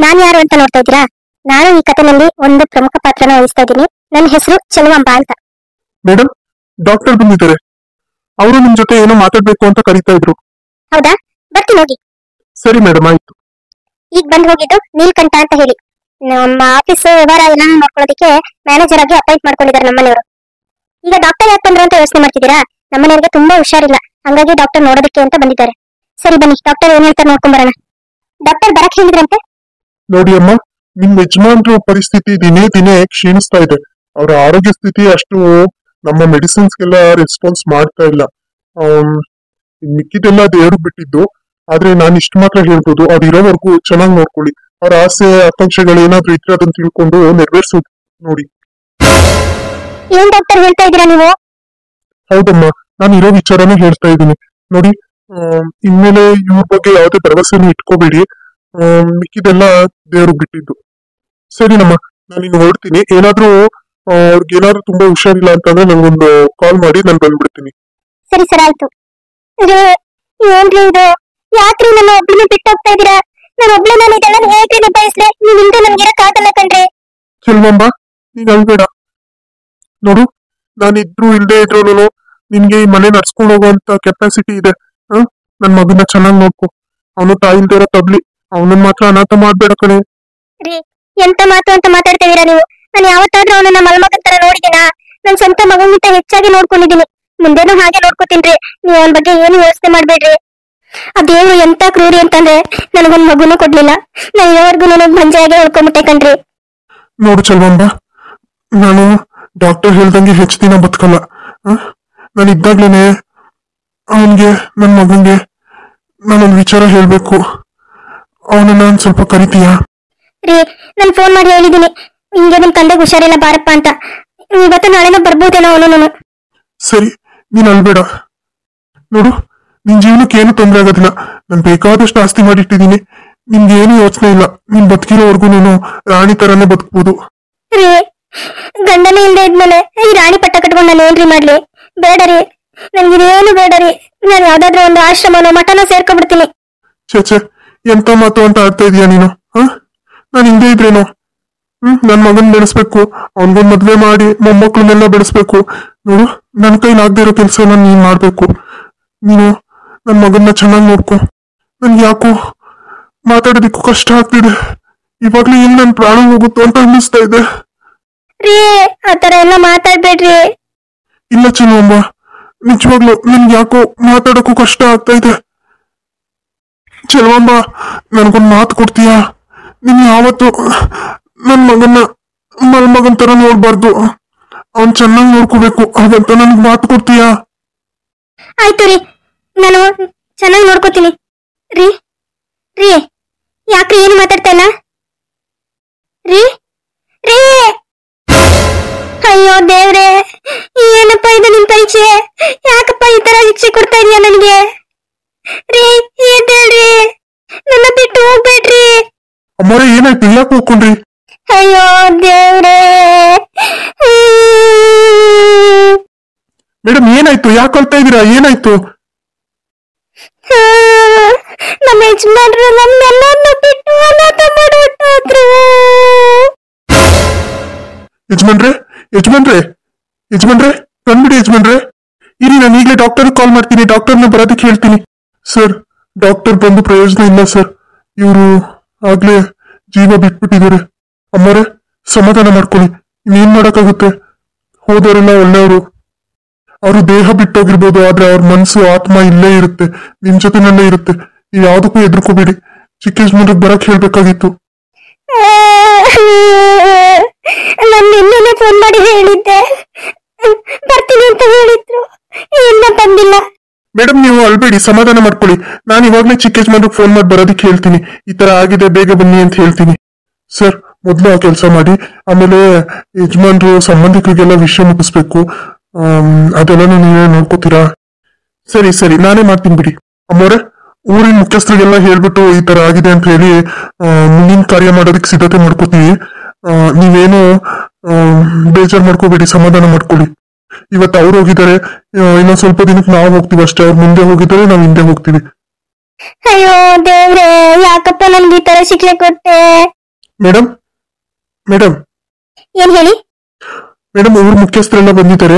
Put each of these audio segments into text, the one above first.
ನಾನ್ ಯಾರು ಅಂತ ನೋಡ್ತಾ ಇದ್ದೀರಾ? ನಾನು ಈ ಕಥೆನಲ್ಲಿ ಒಂದು ಪ್ರಮುಖ ಪಾತ್ರನ ವಹಿಸ್ತಾ ಇದ್ದೀನಿ. ನನ್ನ ಹೆಸರು ಚೆಲುವಂಬ ಅಂತ. ಮೇಡಮ್, ಡಾಕ್ಟರ್ ಬಂದಿದ್ದಾರೆ. ಅವರು ನಿಮ್ ಜೊತೆ ಏನೋ ಮಾತಾಡ್ಬೇಕು ಅಂತ ಕರೀತಾ ಇದ್ರು. ಹೌದಾ? ಬರ್ತೀನಿ ಹೋಗಿ. ಸರಿ ಮೇಡಮ್, ಆಯ್ತು. ಈಗ ಬಂದ್ ಹೋಗಿದ್ದು ನೀಲ್ಕಂಠ ಅಂತ ಹೇಳಿ. ನಮ್ಮ ಆಫೀಸ್ ವ್ಯವಹಾರ ಎಲ್ಲ ನೋಡ್ಕೊಳ್ಳೋದಕ್ಕೆ ಮ್ಯಾನೇಜರ್ ಆಗಿ ಅಪಾಯಿಂಟ್ ಮಾಡ್ಕೊಂಡಿದ್ದಾರೆ ನಮ್ಮನೆಯವರು. ಈಗ ಡಾಕ್ಟರ್ ಯಾಕೆ ಬಂದ್ರು ಅಂತ ಯೋಚನೆ ಮಾಡ್ತಿದ್ದೀರಾ? ನಮ್ಮನೆಯವರಿಗೆ ತುಂಬಾ ಹುಷಾರಿಲ್ಲ, ಹಂಗಾಗಿ ಡಾಕ್ಟರ್ ನೋಡೋದಕ್ಕೆ ಅಂತ ಬಂದಿದ್ದಾರೆ. ಸರಿ ಬನ್ನಿ, ಡಾಕ್ಟರ್ ಏನ್ ಹೇಳ್ತಾರೆ ನೋಡ್ಕೊಂಡ್ ಬರೋಣ. ಡಾಕ್ಟರ್ ಬರಕ್ ಹೇಳಿದ್ರಂತೆ. ನೋಡಿ ಅಮ್ಮ, ನಿಮ್ ಯಜಮಾನ್ರ ಪರಿಸ್ಥಿತಿ ದಿನೇ ದಿನೇ ಕ್ಷೀಣಿಸ್ತಾ ಇದೆ. ಅವರ ಆರೋಗ್ಯ ಸ್ಥಿತಿ ಅಷ್ಟು ನಮ್ಮ ಮೆಡಿಸಿನ್ಸ್ಗೆಲ್ಲ ರೆಸ್ಪಾನ್ಸ್ ಮಾಡ್ತಾ ಇಲ್ಲ. ಮಿಕ್ಕಿದೆಲ್ಲ ದೇವ್ರಿಗೆ ಬಿಟ್ಟಿದ್ದು. ಆದ್ರೆ ನಾನು ಇಷ್ಟು ಮಾತ್ರ ಹೇಳ್ಬೋದು, ಅವ್ರು ಇರೋವರೆಗೂ ಚೆನ್ನಾಗಿ ನೋಡ್ಕೊಳ್ಳಿ. ಅವ್ರ ಆಸೆ ಆಕಾಂಕ್ಷೆಗಳು ಏನಾದ್ರೂ ಇದ್ರೆ ಅದನ್ನ ತಿಳ್ಕೊಂಡು ನೆರವೇರ್ಸೋದು ನೋಡಿ. ಏನ್ ಡಾಕ್ಟರ್ ಹೇಳ್ತಾ ಇದ್ದೀರಾ ನೀವು? ಹೌದಮ್ಮ, ನಾನು ಇರೋ ವಿಚಾರನೇ ಹೇಳ್ತಾ ಇದ್ದೀನಿ. ನೋಡಿ, ಇನ್ಮೇಲೆ ಇವ್ರ ಬಗ್ಗೆ ಯಾವುದೇ ಭರವಸೆನೂ ಇಟ್ಕೋಬೇಡಿ. ಮಿಕ್ಕಿದೆಲ್ಲ ದೇವ್ರಿಗೆ ಬಿಟ್ಟಿದ್ದು. ಸರಿನಮ್ಮ, ನಾನು ಇನ್ನು ಹೊರಡ್ತೀನಿ. ಅವ್ರಿಗೇನಾದ್ರೂ ತುಂಬಾ ಹುಷಾರಿಲ್ಲ ಅಂತಂದ್ರೆ ನಂಗೊಂದು ಕಾಲ್ ಮಾಡಿ ನಾನು ಬಂದ್ಬಿಡ್ತೀನಿ. ಸರಿ ಸರ್, ಆಯ್ತು. ಏನ್ರಿ ಇದು? ಯಾಕ್ರಿ ನನ್ನ ಒಬ್ಳನ್ನ ಬಿಟ್ಟು ಹೋಗ್ತಾ ಇದ್ದೀರಾ? ನಾನು ಒಬ್ಳೆ ನಾನು ಇದೆಲ್ಲ ಹೇಗ್ರಿ ನಿಭಾಯಿಸ್ಲೆ? ನೀವ್ ಹಿಂದೆ ನನ್ಗೆ ಇರಕ್ಕಾಗಲ್ಲ ಕಣ್ರಿ. ಚೆಲ್ವಂಬ, ನೀನ್ ಅಳ್ಬೇಡ. ನೋಡು, ನಾನಿದ್ರು ಇಲ್ದೇ ಇದ್ರು ನಿನ್ಗೆ ಈ ಮನೆ ನಡ್ಸ್ಕೊಂಡು ಹೋಗುವಂತ ಕೆಪಾಸಿಟಿ ಇದೆ. ನನ್ ಮಗನ ಚೆನ್ನಾಗ್ ನೋಡ್ಕೊ. ಅವನು ತಾಯಿಲ್ದೇ ಇರೋ ತಬ್ಲಿ. ಅವನನ್ನ ಮಾತ್ರ ಅನಾಥ ಮಾಡ್ಬೇಡ ಕಣೆ. ರೀ, ಎಂತ ಮಾತು ಅಂತ ಮಾತಾಡ್ತಾ ಇದೀರಾ ನೀವು? ನಾನು ಯಾವತ್ತಾದ್ರೂ ಅವನನ್ನ ಮಲ್ಮಗನ್ ತರ ನೋಡಿದೀನಾ? ನನ್ ಸ್ವಂತ ಮಗನಿಗಿಂತ ಹೆಚ್ಚಾಗಿ ನೋಡ್ಕೊಂಡಿದೀನಿ. ಮುಂದೇನು ಹಾಗೆ ನೋಡ್ಕೋತೀನ್ರಿ. ನೀವು ಅವನ ಬಗ್ಗೆ ಏನು ಯೋಚನೆ ಮಾಡ್ಬೇಡ್ರಿ. ಆ ದೇವ್ರು ಎಂತ ಕ್ರೂರಿ ಅಂತಂದ್ರೆ ನನಗೊಂದ್ ಮಗುನು ಕೊಡ್ಲಿಲ್ಲ. ನಾನು ಇರೋವರೆಗೂ ನನಗ್ ಮಂಜಾಗೆ ಉಳ್ಕೊಂಬಿಟ್ಟೆ ಕಣ್ರಿ. ನೋಡು ಚೆಲ್ವಂಬ, ನಾನು ಡಾಕ್ಟರ್ ಹೇಳ್ದಂಗೆ ಹೆಚ್ಚು ದಿನ ಬದುಕಲ್ಲ. ನಾನು ಇದ್ದಾಗ್ಲೇನೆ ಅವನ್ಗೆ, ನನ್ ಮಗನ್ಗೆ ನಾನೊಂದು ವಿಚಾರ ಹೇಳ್ಬೇಕು. ಅವನನ್ನ ನಾನು ಸ್ವಲ್ಪ ಕರಿತೀಯಾ? ರೀ, ನಾನು ಫೋನ್ ಮಾಡಿ ಹೇಳಿದೀನಿ, ಹಿಂಗೆ ನಿಮ್ ತಂದೆಗೆ ಹುಷಾರಿಲ್ಲ ಬಾರಪ್ಪ ಅಂತ. ಇವತ್ತು ನಾಳೆನೋ ಬರ್ಬೋದೇನೋ ಅವನು. ಸರಿ, ನೀನ್ ಅಳ್ಬೇಡ. ನೋಡು, ನಿನ್ ಜೀವನಕ್ಕೆ ಏನು ತೊಂದರೆ ಆಗೋದಿಲ್ಲ. ನಾನು ಬೇಕಾದಷ್ಟು ಆಸ್ತಿ ಮಾಡಿಟ್ಟಿದ್ದೀನಿ. ನಿಮ್ಗೆ ಏನು ಯೋಚನೆ ಇಲ್ಲ. ನೀನ್ ಬದುಕಿರೋವರೆಗೂ ನೀನು ರಾಣಿ ತರಾನೇ ಬದುಕಬಹುದು. ರೀ, ಗಂಡನೇ ಇಲ್ದೇ ಇದ್ಮೇಲೆ ಈ ರಾಣಿ ಪಟ್ಟ ಕಟ್ಕೊಂಡು ನಾನು ಏನ್ರಿ ಮಾಡ್ಲಿ? ಬೇಡ ರೀ, ನನ್ಗಿದೇನು ಬೇಡ ರೀ. ನಾನು ಯಾವ್ದಾದ್ರು ಒಂದು ಆಶ್ರಮನೋ ಮಠನೋ ಸೇರ್ಕೊಂಡ್ಬಿಡ್ತೀನಿ. ಚೇಚೆ, ಎಂತ ಮಾತು ಅಂತ ಆಡ್ತಾ ಇದೀಯ ನೀನು? ನಾನು ಹಿಂದೆ ಇದ್ರೇನು? ನನ್ ಮಗನ್ ಬೆಳೆಸ್ಬೇಕು, ಅವನ್ಗೊಂದ್ ಮದ್ವೆ ಮಾಡಿ ಮೊಮ್ಮಕ್ಳನ್ನೆಲ್ಲ ಬೆಳೆಸ್ಬೇಕು. ನೋಡು, ನನ್ ಕೈಲಾಗದೆ ಇರೋ ಕೆಲ್ಸನ ನೀನ್ ಮಾಡ್ಬೇಕು. ನೀನು ನನ್ ಮಗನ್ನ ಚೆನ್ನಾಗಿ ನೋಡ್ಕೊ. ನನ್ಗೆ ಯಾಕೋ ಮಾತಾಡೋದಿಕ್ಕೂ ಕಷ್ಟ ಆಗ್ತಿದೆ. ಇವಾಗ್ಲೂ ಏನ್ ನನ್ ಪ್ರಾಣ ಹೋಗುತ್ತೋ ಅಂತ ಅನ್ನಿಸ್ತಾ ಇದೆ. ರೀ, ಆತರ ಎಲ್ಲ ಮಾತಾಡ್ಬೇಡ್ರಿ. ಇಲ್ಲ ಚೆಲುವಂಬ, ನಿಜವಾಗ್ಲು ನನ್ಗೆ ಯಾಕೋ ಮಾತಾಡೋಕ್ಕೂ ಕಷ್ಟ ಆಗ್ತಾ ಇದೆ. ಚೆಲುವಂಬ, ನನ್ಗೊಂದ್ ಮಾತು ಕೊಡ್ತೀಯಾ? ನೀನ್ ಯಾವತ್ತು ನನ್ ಮಗನ್ನ ಮಲ್ಮಗನ್ ತರ ನೋಡ್ಬಾರ್ದು. ಅವನ್ ಚೆನ್ನಾಗಿ ನೋಡ್ಕೋಬೇಕು. ಹಾಗಂತ ನನ್ಗೆ ಮಾತು ಕೊಡ್ತೀಯಾ? ಆಯ್ತು ರೀ, ನಾನು ಚೆನ್ನಾಗಿ ನೋಡ್ಕೋತೀನಿ. ರೀ ರೀ, ಯಾಕ್ರಿ ಏನು ಮಾತಾಡ್ತಾ ಇಲ್ಲ? ರೀ ರೀ, ಅಯ್ಯೋ ದೇವ್ರೆ, ಏನಪ್ಪ ಇದು ನಿಮ್ ಪರೀಕ್ಷೆ? ಯಾಕಪ್ಪ ಈ ತರ ಶಿಕ್ಷೆ ಕೊಡ್ತಾ ಇದೀಯ ನನಗೆ? ರೀ, ಏನ್ರಿ, ನನ್ನ ಬಿಟ್ಟು ಹೋಗ್ಬೇಡ್ರಿ. ಅಮ್ಮರೇ, ಏನಾಯ್ತು? ಯಾಕೆ ಹೋಗ್ಕೊಂಡ್ರಿ? ಅಯ್ಯೋ ದೇವ್ರೆ. ಮೇಡಮ್, ಏನಾಯ್ತು? ಯಾಕೆ ಕೊಳ್ತಾ ಇದೀರಾ? ಏನಾಯ್ತು? ನಮ್ಮ ಯಜಮಾನ್ರು ನಮ್ಮೆಲ್ಲರನ್ನು ಬಿಟ್ಟು ಅನಾಥ ಮಾಡೋದ್ರು. ಯಜಮಾನ್ರೆ, ಯಜಮಾನ್ರೆ, ಯಜಮಾನ್ರೆ, ಬಂದ್ಬಿಡಿ ಯಜಮಾನ್ರೆ. ಇರಿ, ನಾನು ಈಗಲೇ ಡಾಕ್ಟರ್ ಕಾಲ್ ಮಾಡ್ತೀನಿ. ಡಾಕ್ಟರ್ನ ಬರೋದಕ್ಕೆ ಹೇಳ್ತೀನಿ. ಸರ್, ಡಾಕ್ಟರ್ ಬಂದು ಪ್ರಯೋಜನ ಇಲ್ಲ ಸರ್. ಇವರು ಆಗ್ಲೇ ಜೀವ ಬಿಟ್ಬಿಟ್ಟಿದ್ದಾರೆ. ಅಮ್ಮರೇ, ಸಮಾಧಾನ ಮಾಡ್ಕೊಳ್ಳಿ. ಇನ್ನೇನ್ ಮಾಡಕ್ಕಾಗುತ್ತೆ? ಹೋದವರೆಲ್ಲ ಒಳ್ಳೆಯವರು. ಅವರು ದೇಹ ಬಿಟ್ಟೋಗಿರ್ಬೋದು, ಆದ್ರೆ ಅವ್ರ ಮನ್ಸು ಆತ್ಮ ಇಲ್ಲೇ ಇರುತ್ತೆ, ನಿಮ್ ಜೊತೆನಲ್ಲೇ ಇರುತ್ತೆ. ನೀವು ಯಾವ್ದಕ್ಕೂ ಎದ್ರುಕೋಬೇಡಿ. ಚಿಕ್ಕ ಯಜಮಾನ್ರಿಗೆ ಬರಕ್ ಹೇಳ್ಬೇಕಾಗಿತ್ತು. ನಾನು ನಿನ್ನೆ ಫೋನ್ ಮಾಡಿ ಹೇಳಿದ್ದೆ, ಬರ್ತೀನಿ ಅಂತ ಹೇಳಿದ್ರು. ಇನ್ನ ಬಂದಿಲ್ಲ. ಮೇಡಮ್, ನೀವು ಅಳ್ಬೇಡಿ, ಸಮಾಧಾನ ಮಾಡ್ಕೊಳ್ಳಿ. ನಾನು ಇವಾಗ್ಲೇ ಚಿಕ್ಕ ಯಜಮಾನ್ರಿಗೆ ಫೋನ್ ಮಾಡಿ ಬರೋದಕ್ಕೆ ಹೇಳ್ತೀನಿ. ಈ ತರ ಆಗಿದೆ, ಬೇಗ ಬನ್ನಿ ಅಂತ ಹೇಳ್ತೀನಿ. ಸರ್, ಮೊದ್ಲು ಆ ಕೆಲಸ ಮಾಡಿ. ಆಮೇಲೆ ಯಜಮಾನ್ರು ಸಂಬಂಧಿಕರಿಗೆಲ್ಲ ವಿಷಯ ಮುಗಿಸ್ಬೇಕು. ಅದೆಲ್ಲ ನೀವೇ ನೋಡ್ಕೋತೀರಾ? ಸರಿ ಸರಿ, ನಾನೇ ಮಾಡ್ತೀನಿ ಬಿಡಿ. ಅಮ್ಮೋರೆ, ಊರಿನ ಮುಖ್ಯಸ್ಥರಿಗೆಲ್ಲ ಹೇಳ್ಬಿಟ್ಟು ಈ ತರ ಆಗಿದೆ ಅಂತ ಹೇಳಿ ಮುಂದಿನ ಕಾರ್ಯ ಮಾಡೋದಕ್ಕೆ ಸಿದ್ಧತೆ ಮಾಡ್ಕೋತೀವಿ. ನೀವೇನು ಬೇಜಾರು ಮಾಡ್ಕೋಬೇಡಿ, ಸಮಾಧಾನ ಮಾಡ್ಕೊಳ್ಳಿ. ಇವತ್ತು ಅವ್ರು ಹೋಗಿದ್ದಾರೆ, ಇನ್ನೊಂದ್ ಸ್ವಲ್ಪ ದಿನಕ್ಕೆ ನಾವು ಹೋಗ್ತೀವಿ ಅಷ್ಟೇ. ಅವ್ರು ಮುಂದೆ ಹೋಗಿದ್ದಾರೆ, ನಾವು ಹಿಂದೆ ಹೋಗ್ತೀವಿ. ಅಯ್ಯೋ ದೇವ್ರೆ, ಯಾಕಪ್ಪ ನನ್ಗೆ ಈ ತರ ಶಿಕ್ಷೆ ಕೊಟ್ಟೆ? ಮೇಡಮ್ ಮೇಡಮ್ ಏನ್ ಹೇಳಿ? ಮೇಡಮ್, ಊರ್ ಮುಖ್ಯಸ್ಥರೆಲ್ಲ ಬಂದಿದ್ದಾರೆ.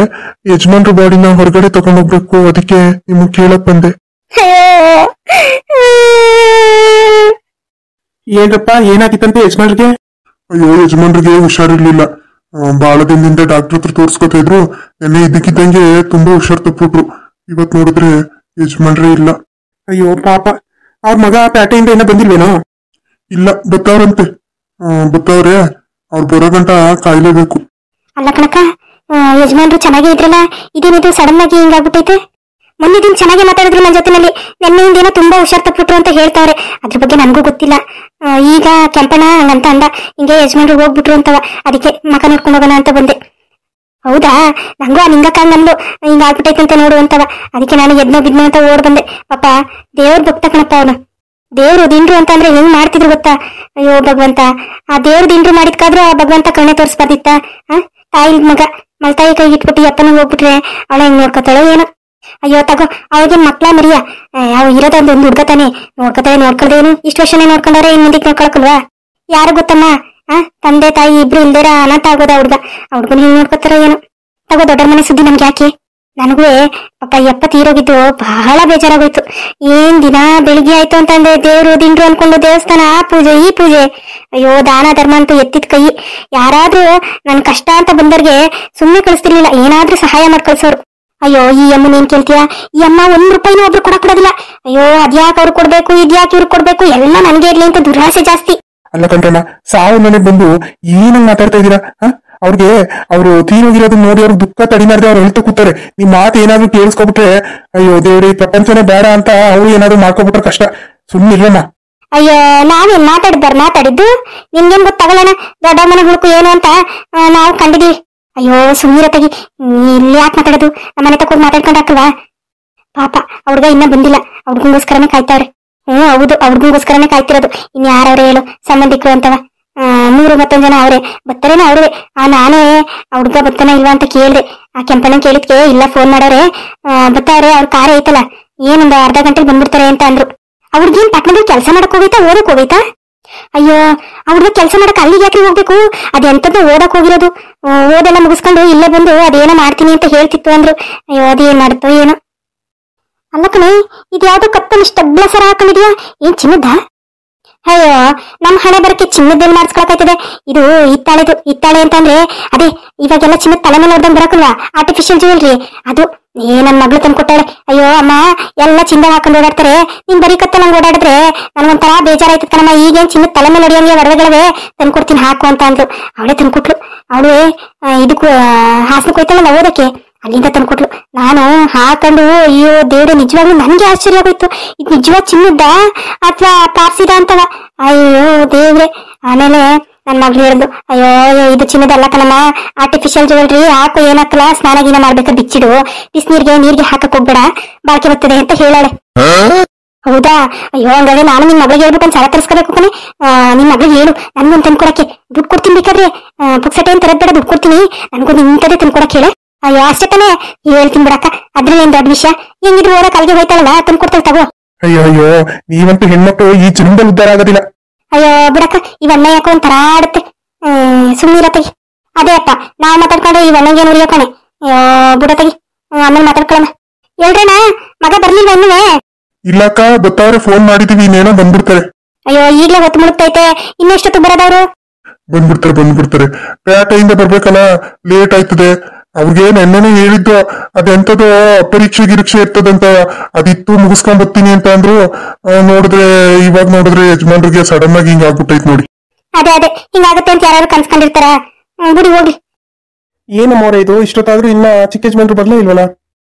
ಯಜಮಾನ್ರ ಬಾಡಿನ ಹೊರಗಡೆ ತಗೊಂಡೋಗ್ಬೇಕು, ಅದಕ್ಕೆ ನಿಮ್ಗೆ ಕೇಳಕ್ ಬಂದೆ. ಏನಪ್ಪ, ಏನಾಗಿತ್ತಂತೆ ಯಜಮಾನ್ರಿಗೆ? ಅಯ್ಯೋ, ಯಜಮಾನ್ರಿಗೆ ಹುಷಾರಿರ್ಲಿಲ್ಲ. ಬಹಳ ದಿನದಿಂದ ಡಾಕ್ಟರ್ ಹತ್ರ ತೋರ್ಸ್ಕೊತಾ ಇದ್ರು. ನೆನ್ನೆ ಇದ್ದಕ್ಕಿದ್ದಂಗೆ ತುಂಬಾ ಹುಷಾರ್ ತಪ್ಪಿಟ್ರು. ಇವತ್ ನೋಡಿದ್ರೆ ಯಜಮಾನ್ರೇ ಇಲ್ಲ. ಅಯ್ಯೋ ಪಾಪ, ಅವ್ರ ಮಗ ಪೇಟೆಯಿಂದ ಏನೋ ಬಂದಿಲ್ವೇನೋ? ಇಲ್ಲ, ಬತ್ತವ್ರಂತೆ. ಬತ್ತವ್ರೆ, ಅವ್ರು ಬರೋ ಗಂಟ ಕಾಯ್ಲೇಬೇಕು. ಅಲ್ಲ ಕಣಕ್ಕ, ಯಜಮಾನ್ರು ಚೆನ್ನಾಗೇ ಇದ್ರಲ್ಲ, ಇದೇನಿದು ಸಡನ್ ಆಗಿ ಹಿಂಗಾಗ್ಬಿಟ್ಟೈತೆ? ಮೊನ್ನೆ ದಿನ ಚೆನ್ನಾಗಿ ಮಾತಾಡಿದ್ರು ನನ್ನ ಜೊತೆನಲ್ಲಿ. ನೆನ್ನೆಯಿಂದ ಏನೋ ತುಂಬಾ ಹುಷಾರ್ ತಪ್ಪಿಟ್ರು ಅಂತ ಹೇಳ್ತಾವ್ರೆ. ಅದ್ರ ಬಗ್ಗೆ ನನ್ಗೂ ಗೊತ್ತಿಲ್ಲ. ಈಗ ಕೆಂಪಣ್ಣ ಹಂಗಂತ ಅಂದ, ಹಿಂಗೆ ಯಜಮಾನ್ರು ಹೋಗ್ಬಿಟ್ರು ಅಂತವ. ಅದಕ್ಕೆ ಮಕ ನೋಡ್ಕೊಂಡು ಹೋಗೋಣ ಅಂತ ಬಂದೆ. ಹೌದಾ? ನಂಗೂ ಆ ನಿಂಗಕ್ಕ ನಮ್ದು ಹಿಂಗ ಆಗ್ಬಿಟ್ಟೈತಂತೆ ನೋಡು ಅಂತವ. ಅದಕ್ಕೆ ನಾನು ಎದ್ನೋ ಬಿದ್ನೋ ಅಂತ ಓಡ್ ಬಂದೆ. ಪಾಪ ದೇವ್ರ ಭಕ್ತ ಕಣಪ್ಪ ಅವನು. ದೇವ್ರು ದಿಂಡ್ರು ಅಂತ ಅಂದ್ರೆ ಹೆಂಗ್ ಮಾಡ್ತಿದ್ರು ಗೊತ್ತಾ? ಅಯ್ಯೋ ಭಗವಂತ, ಆ ದೇವ್ರ ದಿಂಡ್ರು ಮಾಡಿದ್ಕಾದ್ರೂ ಆ ಭಗವಂತ ಕಣ್ಣೆ ತೋರಿಸ್ಬಾರ್ದಿತ್ತ? ತಾಯಿ ಮಗ ಮಲ್ತಾಯಿ ಕೈ ಇಟ್ಬಿಟ್ಟು ಅಪ್ಪನ ಹೋಗ್ಬಿಟ್ರೆ ಅವಳ ಹೆಂಗ್ ನೋಡ್ಕೊತಾಳೋ ಏನೋ. ಅಯ್ಯೋ ತಗೋ, ಅವಾಗೇನ್ ಮಕ್ಳ ಮರಿಯ? ಯಾವ ಇರೋದೊಂದು ಹುಡ್ಗ ತಾನೆ, ನೋಡ್ಕೊತಾಳೆ. ನೋಡ್ಕೊಳ್ದೇನು ಇಷ್ಟು ವರ್ಷನೇ ನೋಡ್ಕೊಂಡವ್ರೆ, ಇನ್ ಮುಂದಕ್ಕೆ ನೋಡ್ಕೊಳಕಲ್ವಾ? ಯಾರು ಗೊತ್ತಮ್ಮ, ತಂದೆ ತಾಯಿ ಇಬ್ರು ಇಲ್ದೇರ ಅನಾಥ ಆಗೋದ ಹುಡ್ಗ. ಹುಡ್ಗನ ಹೆಂಗ್ ನೋಡ್ಕೊತಾರ ಏನೋ. ತಗೋ, ದೊಡ್ಡ ಮನೆ ಸುದ್ದಿ ನಮ್ಗೆ ಯಾಕೆ? ನನಗೂ ಪಾಪ ಯಪ್ಪ ತೀರೋಗಿದ್ದು ಬಹಳ ಬೇಜಾರಾಗೋಯ್ತು. ಏನ್ ದಿನ ಬೆಳಿಗ್ಗೆ ಆಯ್ತು ಅಂತಂದ್ರೆ ದೇವ್ರು ದಿಂಡ್ರು ಅನ್ಕೊಂಡು ದೇವಸ್ಥಾನ, ಆ ಪೂಜೆ ಈ ಪೂಜೆ. ಅಯ್ಯೋ, ದಾನ ಧರ್ಮ ಅಂತೂ ಎತ್ತಿದ ಕೈ. ಯಾರಾದ್ರೂ ನನ್ ಕಷ್ಟ ಅಂತ ಬಂದವ್ರಿಗೆ ಸುಮ್ನೆ ಕಳಿಸ್ತಿರ್ಲಿಲ್ಲ, ಏನಾದ್ರೂ ಸಹಾಯ ಮಾಡಿ ಕಳ್ಸೋರು. ಅಯ್ಯೋ, ಈ ಅಮ್ಮನ ಏನ್ ಕೇಳ್ತೀಯಾ? ಈ ಅಮ್ಮ ₹1 ಒಬ್ರು ಕೊಡೋದಿಲ್ಲ. ಅಯ್ಯೋ, ಅದ್ಯಾಕೆ ಅವ್ರು ಕೊಡ್ಬೇಕು, ಇದ್ಯಾಕೆ ಇವ್ರು ಕೊಡ್ಬೇಕು, ಎಲ್ಲ ನನ್ಗೆ ಇರ್ಲಿ ಅಂತ ದುರಾಸೆ ಜಾಸ್ತಿ. ಅಲ್ಲ ಕಣ್ರಣ್ಣ, ಸಾವು ಮನೆಗೆ ಬಂದು ಏನಂಗ್ ಮಾತಾಡ್ತಾ ಇದ್ದೀರಾ? ಅವ್ರಿಗೆ ಅವ್ರು ತೀರೋಗಿರೋದನ್ನ ನೋಡಿ ಅವ್ರಿಗೆ ದುಃಖ ತಡಿಮಾರ್ದೆ ಅವ್ರು ಹೇಳ್ತಾ ಕೂತಾರೆ. ನಿಮ್ ಮಾತು ಏನಾದ್ರು ಕೇಳಿಸ್ಕೊಬಿಟ್ರೆ ಅಯ್ಯೋ ದೇವ್ರಿ, ಪ್ರಪಂಚನೇ ಬೇಡ ಅಂತ ಅವ್ರು ಏನಾದ್ರು ಮಾಡ್ಕೊಬಿಟ್ರೆ ಕಷ್ಟ. ಸುಮ್ಮನಿರಮ್ಮ. ಅಯ್ಯೋ, ನಾವೇನ್ ಮಾತಾಡಿದ್ದು ನಿಮ್ಗೇನ್ ಗೊತ್ತಾಗಲ್ಲಣ್ಣ. ದೊಡ್ಡ ಮನೆ ಹುಡುಕು ಏನು ಅಂತ ನಾವು ಕಂಡಿದೀವಿ. ಅಯ್ಯೋ ಸುಮ್ಮನಿರ ತಗಿ, ಇಲ್ಲಿ ಯಾಕೆ ಮಾತಾಡೋದು? ನಮ್ಮನೆ ತಕೊಂಡು ಮಾತಾಡ್ಕೊಂಡಾಕಲ್ವಾ? ಪಾಪ ಹುಡ್ಗ ಇನ್ನ ಬಂದಿಲ್ಲ, ಹುಡ್ಗಂಗೋಸ್ಕರನೇ ಕಾಯ್ತಾವ್ರೆ. ಹೌದು, ಹುಡ್ಗಂಗೋಸ್ಕರನೇ ಕಾಯ್ತಿರೋದು. ಇನ್ ಯಾರವ್ರೆ ಹೇಳು, ಸಂಬಂಧಿಕರು ಅಂತವ. 3 ಜನ ಅವ್ರೆ, ಬರ್ತಾರೇನೋ ಅವ್ರೆ. ನಾನೇ ಹುಡ್ಗ ಬರ್ತಾನ ಇಲ್ವಾ ಅಂತ ಕೇಳ್ದೆ. ಆ ಕೆಂಪಣ್ಣ ಕೇಳಿದ್ಕೆ ಇಲ್ಲ, ಫೋನ್ ಮಾಡೋರೆ, ಬರ್ತಾವ್ರೆ, ಅವ್ರ ಕಾರ್ ಐತಲ್ಲ, ಏನೊಂದು ಅರ್ಧ ಗಂಟೆಗೆ ಬಂದ್ಬಿಡ್ತಾರೆ ಅಂತ ಅಂದ್ರು. ಅವ್ರಿಗೇನ್ ಪಟ್ಟಣದಲ್ಲಿ ಕೆಲಸ ಮಾಡಕ್ ಹೋಗೈತಾ, ಓದಕ್ ಹೋಗೈತಾ? ಅಯ್ಯೋ, ಅವ್ರಿಗೆ ಕೆಲಸ ಮಾಡಕ್ ಅಲ್ಲಿಗೆ ಯಾಕೆ ಹೋಗ್ಬೇಕು? ಅದೆಂತದ್ದು ಓದಕ್ ಹೋಗಿರೋದು. ಓದೆಲ್ಲ ಮುಗಿಸ್ಕೊಂಡು ಇಲ್ಲೇ ಬಂದು ಅದೇನೋ ಮಾಡ್ತೀನಿ ಅಂತ ಹೇಳ್ತಿತ್ತು ಅಂದ್ರು. ಅಯ್ಯೋ, ಅದೇನ್ ಮಾಡುತ್ತೋ ಏನೋ. ಅಲ್ಲ ಕಣೆ, ಇದ್ಯಾವ್ದೋ ಕಪ್ಪಲ್ಲಿ ಸ್ಟಬ್ಲ ಸರ ಹಾಕೊಂಡಿದ್ಯಾ? ಏನ್ ಚಿನ್ನದ? ಅಯ್ಯೋ, ನಮ್ ಹಣೆ ಬರಕ್ಕೆ ಚಿನ್ನದ್ದೇನ್ ಮಾಡಿಸ್ಕೊಳಕಾಯ್ತದೆ? ಇದು ಹಿತ್ತಾಳೆ ಅಂತಂದ್ರೆ ಅದೇ ಇವಾಗೆಲ್ಲ ಚಿನ್ನದ ತಲೆ ಮೇಲೆ ನೋಡ್ದಂಗ್ ಬರಕಲ್ವಾ, ಆರ್ಟಿಫಿಷಿಯಲ್ ಜ್ಯುವೆಲ್ರಿ ಅದು. ನನ್ ಮಗಳು ತಂದ್ಕೊಟ್ಟಾಳೆ. ಅಯ್ಯೋ ಅಮ್ಮ, ಎಲ್ಲ ಚಿನ್ನ ಹಾಕೊಂಡು ಓಡಾಡ್ತಾರೆ, ನೀನ್ ಬರೀ ಕತ್ತ ನಂಗೆ ಓಡಾಡಿದ್ರೆ ನನಗೊಂಥರ ಬೇಜಾರಾಯ್ತು ಕಣಮ್ಮ. ಈಗೇನ್ ಚಿನ್ನದ ತಲೆ ಮೇಲೆ ಹೊಡಿಯಂಗೆ ಒಡವೆಗಳವೆ, ತಂದ್ಕೊಡ್ತೀನಿ ಹಾಕು ಅಂತ ಅಂದ್ಲು. ಅವಳೇ ತಂದ್ಕೊಟ್ಲು. ಅವಳು ಇದಕ್ಕೂ ಹಾಸನಕ್ಕೆ ಹೋಯ್ತಾಳಲ್ಲ ಓದಕ್ಕೆ, ಅಲ್ಲಿಂದ ತಂದ್ಕೊಟ್ಲು. ನಾನು ಹಾಕೊಂಡು ಅಯ್ಯೋ ದೇವ್ರೆ, ನಿಜವಾಗ್ಲೂ ನನ್ಗೆ ಆಶ್ಚರ್ಯ ಆಗೋಯ್ತು. ಇದು ನಿಜವಾಗ್ ಚಿನ್ನದ ಅಥವಾ ಪಾರ್ಸಿದ ಅಂತವ. ಅಯ್ಯೋ ದೇವ್ರೆ. ಆಮೇಲೆ ನನ್ ಮಗ್ಳು ಹೇಳಿದ್ಲು, ಅಯ್ಯೋ ಇದು ಚಿನ್ನದಲ್ಲ ಕಣಮ್ಮ, ಆರ್ಟಿಫಿಷಿಯಲ್ ಜ್ಯುವೆಲ್ರಿ, ಹಾಕು, ಏನಾಕಲ್ಲ, ಸ್ನಾನ ಗೀನ ಮಾಡ್ಬೇಕಾ, ಬಿಚ್ಚಿಡು, ನೀರ್ಗೆ ಹಾಕಕ್ ಹೋಗ್ಬೇಡ, ಬಾಳ್ಕೆ ಬರ್ತದೆ ಅಂತ ಹೇಳಾಳೆ. ಹೌದಾ? ಅಯ್ಯೋ, ಹಂಗಾದ್ರೆ ನಾನು ನಿಮ್ ಮಗಳಿಗೆ ಹೇಳ್ಬಿಟ್ಟು ಒಂದ್ ಸಲ ತರಿಸ್ಕೋಬೇಕು ಕಣೆ. ನಿಮ್ ಮಗಳಿಗೆ ಹೇಳು, ನನ್ಗೊಂದು ತಂದ್ಕೊಡಕ್ಕೆ ದುಡ್ಡು ಕೊಡ್ತೀನಿ. ಬೇಕಾದ್ರೆ ಪುಕ್ಸಟೆ ಏನ್ ತರದ್ ಬೇಡ, ದುಡ್ಡು ಕೊಡ್ತೀನಿ, ನನ್ಗೊಂದು ಇಂಥದೇ ತಂದ್ಕೊಡಕ್ ಹೇಳೆ. ಅಯ್ಯೋ ಅಷ್ಟೇ ತಾನೆ, ಹೇಳ್ತೀನಿ ಬಿಡಕ್ಕ, ಅದ್ರಲ್ಲಿ ಏನ್ ದೊಡ್ಡ ವಿಷಯ. ಹೆಂಗಿದ್ರು ಓದಕ್ ಅಲ್ಲಿಗೆ ಹೋಯ್ತಾಳಲ್ಲ, ತಂದ್ಕೊಡ್ತಾಳೆ ತಗೋ. ಅಯ್ಯೋ, ನೀವಂತೂ ಹೆಣ್ಮಕ್ಳು ಈ ಜನ್ಮದಲ್ಲಿ ಉದ್ಧಾರ ಆಗೋದಿಲ್ಲ. ಅಯ್ಯೋ ಬಿಡಕ್ಕ, ಇವಣ್ಣ ಯಾಕೋ ಒಂಥರ ಆಡುತ್ತೆ. ಸುಮ್ಮನಿರತ್ತಗಿ. ಅದೇ ಅಪ್ಪ, ನಾವ್ ಮಾತಾಡ್ಕೊಂಡ್ರೆ ಈ ಅಣ್ಣಂಗೆ ಉರಿಯೋ ಕಣೆ. ಅಯ್ಯೋ ಬಿಡತ್ತಗಿ, ಆಮೇಲೆ ಮಾತಾಡ್ಕೊಳ್ಳೋಣ. ಹೇಳ್ರಣ್ಣ, ಮಗ ಬರ್ಲಿಲ್ವ ಇನ್ನುವೆ? ಇಲ್ಲಕ್ಕ, ಬತ್ತವ್ರೆ, ಫೋನ್ ಮಾಡಿದೀವಿ, ಇನ್ನೇನೋ ಬಂದ್ಬಿಡ್ತಾರೆ. ಅಯ್ಯೋ, ಈಗ್ಲೇ ಹೊತ್ತು ಮುಳುಗ್ತೈತೆ, ಇನ್ನೆಷ್ಟೊತ್ತು ಬರೋದವ್ರು? ಬಂದ್ಬಿಡ್ತಾರೆ. ಪೇಟೆಯಿಂದ ಬರ್ಬೇಕಲ್ಲ, ಲೇಟ್ ಆಯ್ತದೆ. ಅವ್ರಿಗೆ ನೆನ್ನೆನೆ ಹೇಳಿದ್ದು, ಅದೆಂತದೋ ಪರೀಕ್ಷೆ ಗಿರೀಕ್ಷೆ ಇರ್ತದಂತ, ಅದಿತ್ತು, ಮುಗಿಸ್ಕೊಂಡ್ ಬರ್ತೀನಿ ಅಂತ ಅಂದ್ರು. ಇವಾಗ ನೋಡಿದ್ರೆ ಯಜಮಾನ್ರಿಗೆ ಸಡನ್ ಆಗಿ ಹಿಂಗ್ ಆಗ್ಬಿಟ್ಟೈತ್ ನೋಡಿ. ಅದೇ ಹಿಂಗಾಗುತ್ತೆ ಅಂತ ಯಾರು ಕನ್ಸ್ಕೊಂಡಿರ್ತಾರ? ಬಿಡಿ ಹೋಗ್ಲಿ. ಏನಮ್ಮವ್ರೆ ಇದು, ಇಷ್ಟೊತ್ತಾದ್ರೂ ಇನ್ನ ಚಿಕ್ಕ ಯಜಮಾನ್ರು ಬರ್ಲೇ ಇಲ್ವಲ್ಲ?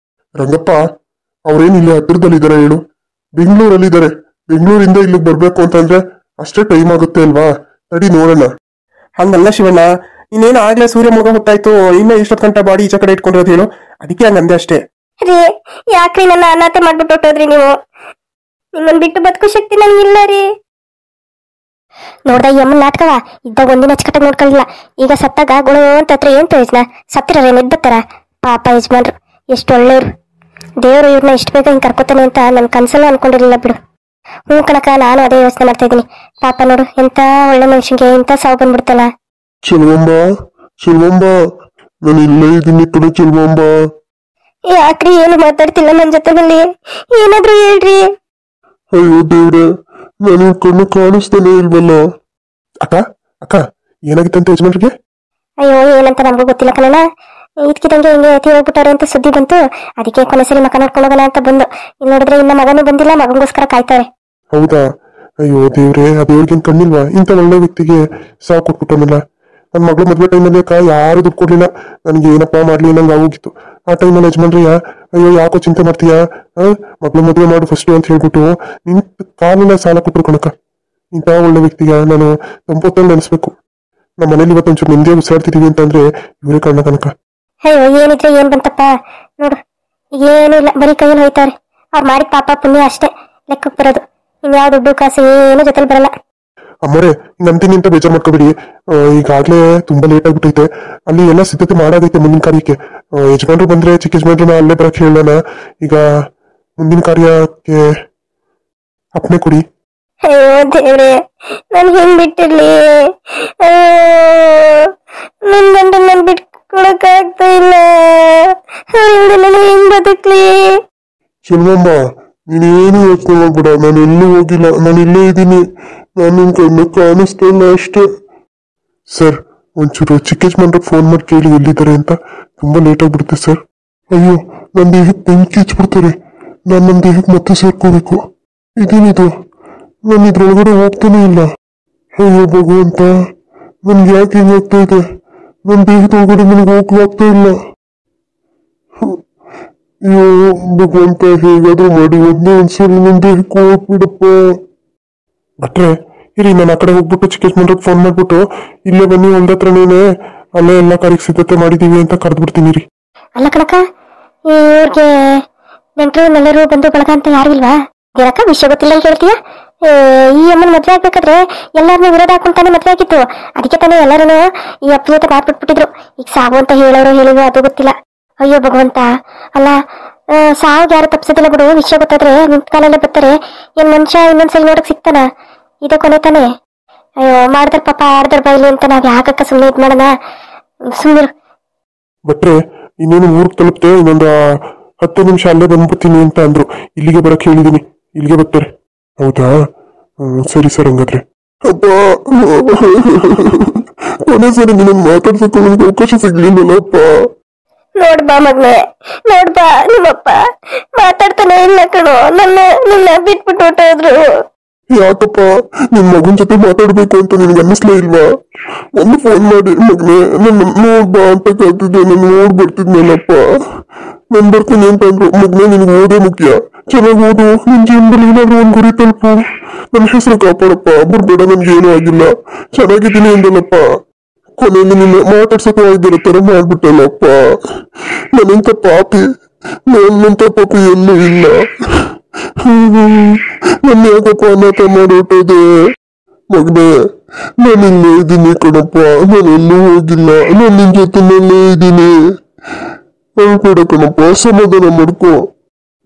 ರಂಗಪ್ಪ, ಅವ್ರೇನ್ ಇಲ್ಲಿ ಹತ್ತಿರದಲ್ಲಿದ್ದಾರೆ ಹೇಳು? ಬೆಂಗಳೂರಲ್ಲಿದ್ದಾರೆ. ಬೆಂಗಳೂರಿಂದ ಇಲ್ಲಿಗೆ ಬರ್ಬೇಕು ಅಂತಂದ್ರೆ ಅಷ್ಟೇ ಟೈಮ್ ಆಗುತ್ತೆ ಅಲ್ವಾ? ತಡಿ ನೋಡೋಣ. ಹಂಗಲ್ಲ ಶಿವಣ್ಣ, ಇನ್ನೇನು ಆಗ್ಲೇ ಸೂರ್ಯ ಮುಳುಗ ಹೊತ್ತಾಯ್ತು, ಇನ್ನ ಇಷ್ಟೊತ್ತು ಗಂಟೆ ಬಾಡಿ ಈಚೆ ಕಡೆ ಇಟ್ಕೊಂಡಿರೋದು ಹೇಳು, ಅದಕ್ಕೆ ಹಂಗಂದೆ ಅಷ್ಟೇ. ರೀ, ಯಾಕ್ರಿ ನನ್ನ ಅನಾಥ ಮಾಡ್ಬಿಟ್ಟು ಹೊಟ್ಟೋದ್ರಿ ನೀವು? ನಿಮ್ಮನ್ ಬಿಟ್ಟು ಬದುಕು ಶಕ್ತಿ ನನ್ಗಿಲ್ಲ ರೀ. ನೋಡ್ದ ಈ ಅಮ್ಮನ ನಾಟಕವ? ಇದ್ದಾಗ ಒಂದಿನ ಅಚ್ಚಕಟ್ಟಾಗಿ ನೋಡ್ಕೊಳ್ಳಿಲ್ಲ, ಈಗ ಸತ್ತಾಗ ಗುಳು ಅಂತ ಹತ್ರ ಏನ್ ಪ್ರಯೋಜನ? ಸತ್ತಿರ ಎದ್ದತ್ತಾರ? ಪಾಪ ಯಜಮಾನ್ರು ಎಷ್ಟು ಒಳ್ಳೆಯವ್ರು. ದೇವ್ರು ಇವ್ರನ್ನ ಇಷ್ಟು ಬೇಗ ಹಿಂಗ್ ಕರ್ಕೋತಾನೆ ಅಂತ ನನ್ ಕನ್ಸಲ್ಲೂ ಅನ್ಕೊಂಡಿರ್ಲಿಲ್ಲ ಬಿಡು. ಹ್ಞೂ ಕಣಕ, ನಾನು ಅದೇ ಯೋಚನೆ ಮಾಡ್ತಾ ಇದ್ದೀನಿ. ಪಾಪ ನೋಡು, ಎಂತ ಒಳ್ಳೆ ಮನುಷ್ಯಂಗೆ ಇಂಥ ಸಾವು ಬಂದ್ಬಿಡ್ತಲ್ಲ. ಚೆಲ್ವಂಬ, ಚೆಲ್ವಂಬ, ನಾನು ಇಲ್ಲೇ ಇದ್ದೀನಿ ಕಡೆ ಚೆಲ್ವಂಬ. ಯಾಕ್ರಿ ಏನು ಮಾತಾಡ್ತಿಲ್ಲ ನನ್ನ ಜೊತೆನಲ್ಲಿ? ಏನಾದ್ರೂ ಹೇಳ್ರಿ. ಅಯ್ಯೋ ದೇವ್ರೆ, ನಾನು ಕಣ್ಣು ಕಾಣಿಸ್ತಾನೆ ಇಲ್ವಲ್ಲ. ಅಕ್ಕ ಅಕ್ಕ ಏನಾಗಿತ್ತಂತ ಯಜಮಾನ್ರಿಗೆ? ಅಯ್ಯೋ ಏನಂತ ನಮಗೂ ಗೊತ್ತಿಲ್ಲ ಕಣ. ಇದ್ಕಿದಂಗೆ ಹಿಂಗೆ ಎತ್ತಿ ಹೋಗ್ಬಿಟ್ಟಾರೆ ಅಂತ ಸುದ್ದಿ ಬಂತು. ಅದಕ್ಕೆ ಕೊನೆ ಸರಿ ಮಕ ನೋಡ್ಕೊಂಡು ಹೋಗೋಣ ಅಂತ ಬಂದು, ಇಲ್ಲಿ ನೋಡಿದ್ರೆ ಇನ್ನ ಮಗನೂ ಬಂದಿಲ್ಲ, ಮಗನಿಗೋಸ್ಕರ ಕಾಯ್ತಾರೆ. ಹೌದಾ? ಅಯ್ಯೋ ದೇವ್ರೆ, ಆ ದೇವ್ರಿಗೇನ್ ಕಣ್ಣಿಲ್ವಾ? ಇಂಥ ಒಳ್ಳೆ ವ್ಯಕ್ತಿಗೆ ಸಾವು ಕೊಟ್ಬಿಟ್ಟನಲ್ಲ. ನನ್ನ ಮಗಳು ಮದ್ವೆ ಟೈಮಲ್ಲಿ ಅಕ್ಕ ಯಾರು ದುಡ್ಡು ಕೊಡ್ಲಿಲ್ಲ. ನನಗೆ ಏನಪ್ಪಾ ಮಾಡ್ಲಿ ನಂಗೆ ಆಗೋಗಿತ್ತು. ಆ ಟೈಮಲ್ಲಿ ಯಜಮಾನ್ರಿಯ ಅಯ್ಯೋ ಯಾಕೋ ಚಿಂತೆ ಮಾಡ್ತೀಯಾ, ಮಗಳು ಮದುವೆ ಮಾಡು ಫಸ್ಟ್ ಅಂತ ಹೇಳ್ಬಿಟ್ಟು ನಿಂತ ಕಾಲೆಲ್ಲ ಸಾಲ ಕೊಟ್ರು ಕಣಕ್ಕ. ಇಂಥ ಒಳ್ಳೆ ವ್ಯಕ್ತಿಗೆ ನಾನು ತಂಪೊತ್ತಲ್ಲಿ ನೆನೆಸ್ಬೇಕು. ನಮ್ಮ ಮನೇಲಿ ಇವತ್ತೊಂಚೂರು ನಿಂದೆ ಉಸಿರಾಡ್ತಿದೀವಿ ಅಂತಂದ್ರೆ ಇವರೇ ಕಾರಣ ಕಣಕ್ಕ. ಅಯ್ಯೋ ಏನಿದ್ರೆ ಏನ್ ಬಂತಪ್ಪ ನೋಡು, ಏನು ಇಲ್ಲ, ಬರೀ ಕೈಯಲ್ಲಿ ಹೋಯ್ತಾರೆ. ಅವ್ರು ಮಾಡಿದ ಪಾಪ ಪುಣ್ಯ ಅಷ್ಟೇ ಲೆಕ್ಕಕ್ಕೆ ಬರೋದು. ಇನ್ಯಾವ ದುಡ್ಡು ಕಾಸು ಏನು ಜೊತೆಲಿ ಬರಲ್ಲ. ಅಮ್ಮರೇ ನಂತೀನಿ ಅಂತ ಬೇಜಾರು ಮಾಡ್ಕೋಬೇಡಿ. ಈಗಾಗ್ಲೇ ತುಂಬಾ ಲೇಟ್ ಆಗ್ಬಿಟ್ಟೈತೆ. ಅಲ್ಲಿ ಎಲ್ಲ ಸಿದ್ಧತೆ ಮಾಡೋದೈತೆ ಮುಂದಿನ ಕಾರ್ಯಕ್ಕೆ. ಯಜಮಾನ್ರು ಬಂದ್ರೆ ಚಿಕ್ಕ ಯಜಮಾನ್ರನ್ನ ಅಲ್ಲೇ ಬರಕ್ ಹೇಳೋಣ. ಈಗ ಮುಂದಿನ ಕಾರ್ಯಕ್ಕೆ ಅಪ್ಪಣೆ ಕೊಡಿ. ಅಯ್ಯೋ ದೇವ್ರೆ, ನಾನು ಹೆಂಗ್ ಬಿಟ್ಟಿರ್ಲಿ? ನನ್ ಗಂಡ ನನ್ ಬಿಟ್ಕೊಳಕ್ ಆಗ್ತಾ ಇಲ್ಲ. ಅವರಿಂದ ನಾನು ಹೆಂಗ್ ಬದುಕ್ಲಿ? ಚೆಲ್ವಂಬ, ನೀನೇನು ಯೋಚನೆ ಮಾಡ್ಬೇಡ, ನಾನು ಎಲ್ಲೂ ಹೋಗಿಲ್ಲ, ನಾನು ಇಲ್ಲೇ ಇದ್ದೀನಿ. ನಾನು ನಿನ್ ಕಣ್ಣು ಕಾಣಿಸ್ತಾ ಇಲ್ಲ ಅಷ್ಟೇ. ಸರ್, ಒಂಚೂರು ಚಿಕ್ಕ ಯಜಮಾನ್ರಿಗೆ ಫೋನ್ ಮಾಡಿ ಕೇಳಿ ಎಲ್ಲಿದ್ದಾರೆ ಅಂತ. ತುಂಬಾ ಲೇಟ್ ಆಗ್ಬಿಡುತ್ತೆ ಸರ್. ಅಯ್ಯೋ, ನನ್ನ ದೇಹಕ್ಕೆ ಬೆಂಕಿ ಹಚ್ಬಿಡ್ತಾರೆ. ನಾನು ನನ್ನ ದೇಹಕ್ಕೆ ಮತ್ತೆ ಸೇರ್ಕೋಬೇಕು. ಇದೇನಿದು? ನಾನು ಇದ್ರೊಳಗಡೆ ಹೋಗ್ತಾನೆ ಇಲ್ಲ. ಅಯ್ಯೋ ಭಗವಂತ, ನನ್ಗೆ ಯಾಕೆ ಹಿಂಗಾಗ್ತಾ ಇದೆ? ನನ್ನ ದೇಹದ ಒಳಗಡೆ ನನಗೆ ಹೋಗ್ಲಾಗ್ತಾ ಇಲ್ಲ. ಅಯ್ಯೋ ಭಗವಂತ, ಹೇಗಾದ್ರೂ ಮಾಡಿ ಒಂದೇ ಒಂದ್ಸರಿ ನನ್ನ ದೇಹಕ್ಕೆ ಹೋಗ್ಬಿಡಪ್ಪ. ಭಟ್ರೆ ಇರಿ, ನಾನು ಆ ಕಡೆ ಹೋಗ್ಬಿಟ್ಟು ಚಿಕ್ಕ ಯಜಮಾನ್ರಿಗೆ ಫೋನ್ ಮಾಡ್ಬಿಟ್ಟು ಇಲ್ಲೇ ಬನ್ನಿ, ಒಂದತ್ರನೇನೆ ಅಲ್ಲೇ ಎಲ್ಲ ಕಾರ್ಯಕ್ಕೆ ಸಿದ್ಧತೆ ಮಾಡಿದೀವಿ ಅಂತ ಕರೆದ್ಬಿಡ್ತೀನಿ ರೀ. ಅಲ್ಲ ಕಣಕ, ಇವ್ರಿಗೆ ನೆಂಟರು ನೆಲ್ಲರು ಬಂದು ಬಳಗ ಅಂತ ಯಾರು ಇಲ್ವಾ? ಏನಕ್ಕ ವಿಷಯ ಗೊತ್ತಿಲ್ಲ ಅಂತ ಹೇಳ್ತೀಯ? ಈ ಅಮ್ಮನ ಮದ್ವೆ ಆಗ್ಬೇಕಾದ್ರೆ ಎಲ್ಲಾರನ್ನೂ ವಿರೋಧ ಹಾಕೊಂತಾನೆ ಮದ್ವೆ ಆಗಿತ್ತು. ಅದಕ್ಕೆ ತಾನೇ ಎಲ್ಲರೂ ಈ ಅಪ್ಪ ಜೊತೆ ಮಾತ್ಬಿಟ್ಬಿಟ್ಟಿದ್ರು. ಈಗ ಸಾವು ಅಂತ ಹೇಳೋರು ಹೇಳಿದ್ರು ಅದು ಗೊತ್ತಿಲ್ಲ. ಅಯ್ಯೋ ಭಗವಂತ, ಅಲ್ಲ ಸಾವಿಗೆ ಯಾರು ತಪ್ಸೋದಿಲ್ಲ ಬಿಡು. ವಿಷಯ ಗೊತ್ತಾದ್ರೆ ನಿಂತ ಕಾಲಲ್ಲೇ ಬರ್ತಾರೆ. ಏನ್ ಮನುಷ್ಯ ಇನ್ನೊಂದ್ಸಲ ನೋಡಕ್ ಸಿಗ್ತಾನ? ಇದೇ ಕೊನೆ ತಾನೆ. ಅಯ್ಯೋ ಮಾಡಿದ್ರ ಪಾಪ ಆಡ್ದ್ರ ಬೈಲಿ ಅಂತ ನಾವ್ ಯಾಕಕ್ಕ ಸುಮ್ಮನೆ ಇದ್ ಮಾಡೋಣ? ಸುಮ್ಮನಿರು. ಭಟ್ರೆ ಇನ್ನೇನು ಊರಿಗೆ ತಲುಪ್ತೆ, ಇನ್ನೊಂದು 10 ನಿಮಿಷ ಅಲ್ಲೇ ಬಂದ್ಬಿಡ್ತೀನಿ ಅಂತ ಅಂದ್ರು. ಇಲ್ಲಿಗೆ ಬರಕ್ ಹೇಳಿದೀನಿ, ಇಲ್ಲಿಗೆ ಬರ್ತಾರೆ. ಹೌದಾ? ಸರಿ ಸರ್, ಹಂಗಾದ್ರೆ. ಅಪ್ಪ, ಕೊನೆ ಸರಿ ನಿನ್ನ ಮಾತಾಡ್ಸಕ್ಕೆ ನನಗೆ ಅವಕಾಶ ಸಿಗ್ಲಿಲ್ಲಪ್ಪ. ನೋಡ್ಬಾ ಮಗ್ನೆ, ನೋಡ್ಬಾ, ನಿಮ್ಮಪ್ಪ ಮಾತಾಡ್ತಾನೆ ಇಲ್ಲ ಕಣೋ. ನನ್ನ ಬಿಟ್ಬಿಟ್ಟು ಹೊಟ್ಟೋದ್ರು. ಯಾಕಪ್ಪ, ನಿನ್ ಮಗನ್ ಜೊತೆ ಮಾತಾಡ್ಬೇಕು ಅಂತ ನಿನ್ಗೆ ಅನ್ನಿಸ್ಲೇ ಇಲ್ವಾ? ಒಂದು ಫೋನ್ ಮಾಡಿ ಮಗನೇ ನನ್ನ ನೋಡ್ಬಾ ಅಂತ ಕರ್ತಿದ್ದೆ. ನಾನು ನೋಡ್ ಬರ್ತಿದ್ನಲ್ಲಪ್ಪ. ನಾನ್ ಬರ್ತೀನಿ ಅಂತಂದ್ರು. ಮಗನೇ, ನಿನ್ಗೆ ಓದೇ ಮುಖ್ಯ. ಚೆನ್ನಾಗಿ ಓದು. ನಿನ್ ಜೀವನದಲ್ಲಿ ಏನಾದ್ರು ಒಂದ್ ಗುರಿ ತಲುಪು. ನನ್ನ ಹೆಸರು ಕಾಪಾಡಪ್ಪ. ಬರ್ಬೇಡ, ನನ್ಗೆ ಏನೂ ಆಗಿಲ್ಲ, ಚೆನ್ನಾಗಿದ್ದೀನಿ ಅಂದಲ್ಲಪ್ಪ. ಕೊನೆಯಲ್ಲಿ ನಿನ್ನ ಮಾತಾಡ್ಸಕ್ಕೆ ಆಗಿರೋ ತರ ಮಾಡ್ಬಿಟ್ಟಲ್ಲಪ್ಪ. ನನ್ನಿಂತ ಪಾಪಿ, ನನ್ನಂತ ಪಾಪಿ ಎಲ್ಲೂ ಇಲ್ಲ. ನನ್ನ ಯಾಕಪ್ಪ ಅನಾಥ ಮಾಡಿಬಿಟ್ಟದೆ? ಮಗನೇ, ನಾನು ಇಲ್ಲೇ ಇದ್ದೀನಿ ಕಣಪ್ಪ. ನಾನು ಎಲ್ಲೂ ಹೋಗಿಲ್ಲ, ನಾನು ನಿನ್ ಜೊತೆನಲ್ಲೇ ಇದ್ದೀನಿ. ಅಳ್ಬೇಡ ಕಣಪ್ಪ, ಸಮಾಧಾನ ಮಾಡ್ಕೊ.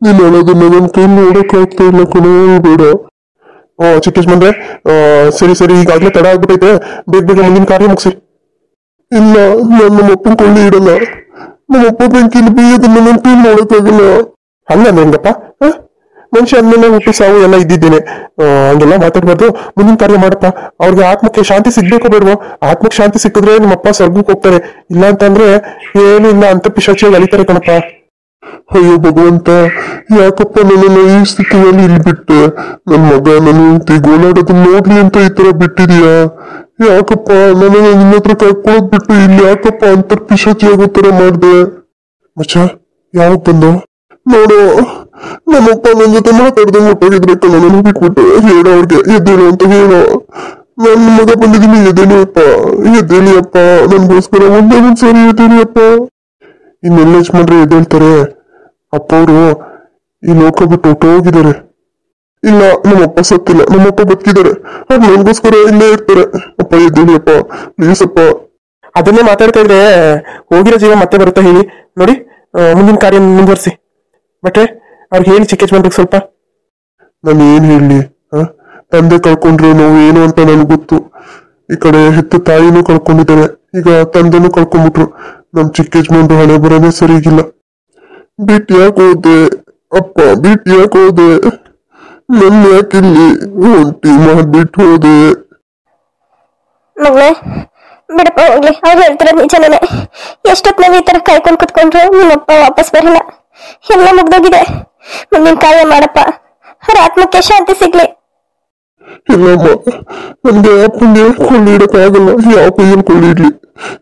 ನೀನ್ ಹೇಳೋದನ್ನ ನನ್ನ ಕೈ ನೋಡಕ್ ಆಗ್ತಾ ಇಲ್ಲ ಕಣ, ಬೇಡ. ಚಿಕ್ಕ ಯಜಮಾನ್ರೆ, ಸರಿ ಸರಿ, ಈಗಾಗ್ಲೇ ತಡ ಆಗ್ಬಿಟ್ಟೈತೆ. ಬೇಗ ಬೇಗ ಮುಂದಿನ ಕಾರ್ಯ ಮುಗಿಸಿ. ಇಲ್ಲ, ನಾನು ನಮ್ಮಪ್ಪನ ಕೊಳ್ಳಿ ಇಡಲ್ಲ. ನಮ್ಮಪ್ಪ ಬೆಂಕಿಲಿ ಬೇಯೋದನ್ನ ನನ್ನ ಕೈ ನೋಡಕ್ಕಾಗಲ್ಲ. ಹಂಗ ಹೆಂಗಪ್ಪ? ಮನುಷ್ಯ ಅಂದ್ಮೇಲೆ ಹುಟ್ಟಿ ಸಾವು ಎಲ್ಲ ಇದ್ದಿದ್ದೇನೆ. ಹಂಗೆಲ್ಲ ಮಾತಾಡ್ಬಾರ್ದು. ಮುಂದಿನ ಕಾರ್ಯ ಮಾಡಪ್ಪ. ಅವ್ರಿಗೆ ಆತ್ಮಕ್ಕೆ ಶಾಂತಿ ಸಿಗ್ಬೇಕೋ ಬೇಡವೋ? ಆತ್ಮಕ್ಕೆ ಶಾಂತಿ ಸಿಕ್ಕಿದ್ರೆ ನಿಮ್ಮಪ್ಪ ಸ್ವರ್ಗಕ್ಕೆ ಹೋಗ್ತಾರೆ. ಇಲ್ಲ ಅಂತಂದ್ರೆ ಏನು ಇಲ್ಲ, ಅಂತ ಪಿಶಾಚಿಯಾಗಿ ಅಲಿತಾರೆ ಕಣಪ್ಪ. ಅಯ್ಯೋ ಭಗವಂತ, ಯಾಕಪ್ಪ ನನ್ನನ್ನು ಈ ಸ್ಥಿತಿಯಲ್ಲಿ ಇಲ್ಲಿ ಬಿಟ್ಟೆ? ನನ್ ಮಗ ನನ್ನ ಹೆಂಡತಿ ಗೋಳಾಡೋದನ್ನ ನೋಡ್ಲಿ ಅಂತ ಈ ತರ ಬಿಟ್ಟಿದೀಯಾ? ಯಾಕಪ್ಪ ನನ್ನನ್ನು ನಿನ್ನ ಹತ್ರ ಕರ್ಕೊಳ್ಳೋದ್ ಬಿಟ್ಟು ಇಲ್ಲಿ ಯಾಕಪ್ಪ ಅಂತರ್ ಪಿಶಾಚಿ ಆಗೋ ತರ ಮಾಡ್ದೆ? ಮಚ್ಚ, ಯಾವಾಗ ಬಂದು? ನೋಡು, ನಮ್ಮಪ್ಪ ನನ್ನ ಜೊತೆ ಮಾತಾಡ್ದೆ ಮುಟ್ಟೋಗಿದ್ರೆ ಕಣ, ನನಗೆ ಬಿಟ್ಬಿಟ್ಟು ಹೇಳೋ ಅವ್ರಿಗೆ ಎದ್ದೇಳು ಅಂತ ಹೇಳೋ. ನನ್ನ ಮಗ ಬಂದಿದ್ದೀನಿ, ಎದ್ದೇಳಿ ಅಪ್ಪ, ಎದ್ದೇಳಿ ಅಪ್ಪ, ನನ್ಗೋಸ್ಕರ ಒಂದೇ ಒಂದ್ಸರಿ ಎದ್ದೇಳಿ ಅಪ್ಪ. ಇನ್ನೆಲ್ಲ ಯಜಮಾನ್ರೆ ಎದ್ದೇಳ್ತಾರೆ? ಅಪ್ಪ ಅವರು ಈ ಲೋಕ ಬಿಟ್ಟು ಹೊಟ್ಟೋಗಿದ್ದಾರೆ. ಇಲ್ಲ, ನಮ್ಮಪ್ಪ ಸತ್ತಿಲ್ಲ, ನಮ್ಮಪ್ಪ ಬದುಕಿದ್ದಾರೆ. ಅವ್ರು ನನಗೋಸ್ಕರ ಇಲ್ಲೇ ಇರ್ತಾರೆ. ಅಪ್ಪ ಎದ್ದೇಳಿ ಅಪ್ಪ, ಪ್ಲೀಸ್ ಅಪ್ಪ. ಅದನ್ನೇ ಮಾತಾಡ್ತಾ ಇದ್ರೆ ಹೋಗಿರೋ ಜೀವ ಮತ್ತೆ ಬರುತ್ತಾ ಹೇಳಿ? ನೋಡಿ, ಮುಂದಿನ ಕಾರ್ಯ ಮುಂದುವರಿಸಿ. ಬಟ್ರೆ ಅವ್ರಿಗೆ ಹೇಳಿ ಚಿಕ್ಕ ಯಜಮಾನ್ರಿಗೆ ಸ್ವಲ್ಪ. ನಾನು ಏನ್ ಹೇಳಿ ತಂದೆ ಕಳ್ಕೊಂಡ್ರೆ ನೋವು ಏನು ಅಂತ ನನ್ಗೆ ಗೊತ್ತು. ಈ ಕಡೆ ಹೆತ್ತ ತಾಯಿನೂ ಕಳ್ಕೊಂಡಿದ್ದಾರೆ, ಈಗ ತಂದೆನೂ ಕಳ್ಕೊಂಡ್ಬಿಟ್ರು. ನಮ್ ಚಿಕ್ಕ ಯಜಮಾನ್ರು ಹಣೆ ಬರೋದೇ ಸರಿಗಿಲ್ಲ. ಬಿಟ್ಟು ಯಾಕೆ ಹೋದೆ ಅಪ್ಪ, ಬಿಟ್ಟು ಯಾಕೆ ಹೋದೆ? ನನ್ನ ಯಾಕಿಲ್ಲಿ ಒಂಟಿ ಮಾಡ್ಬಿಟ್ಟು ಹೋದೆ? ಮಗಳೇ ಬಿಡಪ್ಪ ಹೋಗ್ಲಿ, ಅವ್ರು ಹೇಳ್ತಿರೋದು ನಿಜನೇ. ಎಷ್ಟೊತ್ತು ನಾವು ಈ ತರ ಕಾಯ್ಕೊಂಡು ಕುತ್ಕೊಂಡ್ರು ನಿಮ್ಮಪ್ಪ ವಾಪಸ್ ಬರಲ್ಲ. ಎಲ್ಲ ಮುಗ್ದೋಗಿದೆ. ಮುಂದಿನ ಕಾರ್ಯ ಮಾಡಪ್ಪ, ಅವ್ರ ಆತ್ಮಕ್ಕೆ ಶಾಂತಿ ಸಿಗ್ಲಿ. ಇಲ್ಲಮ್ಮ, ನನ್ಗೆ ಅಪ್ಪಂಗೆ ಕೊಳ್ಳಿ ಇಡಕ್ಕಾಗಲ್ಲ. ಯಾವ ಕೈಯಲ್ಲಿ ಕೊಳ್ಳಿ ಇಡ್ಲಿ?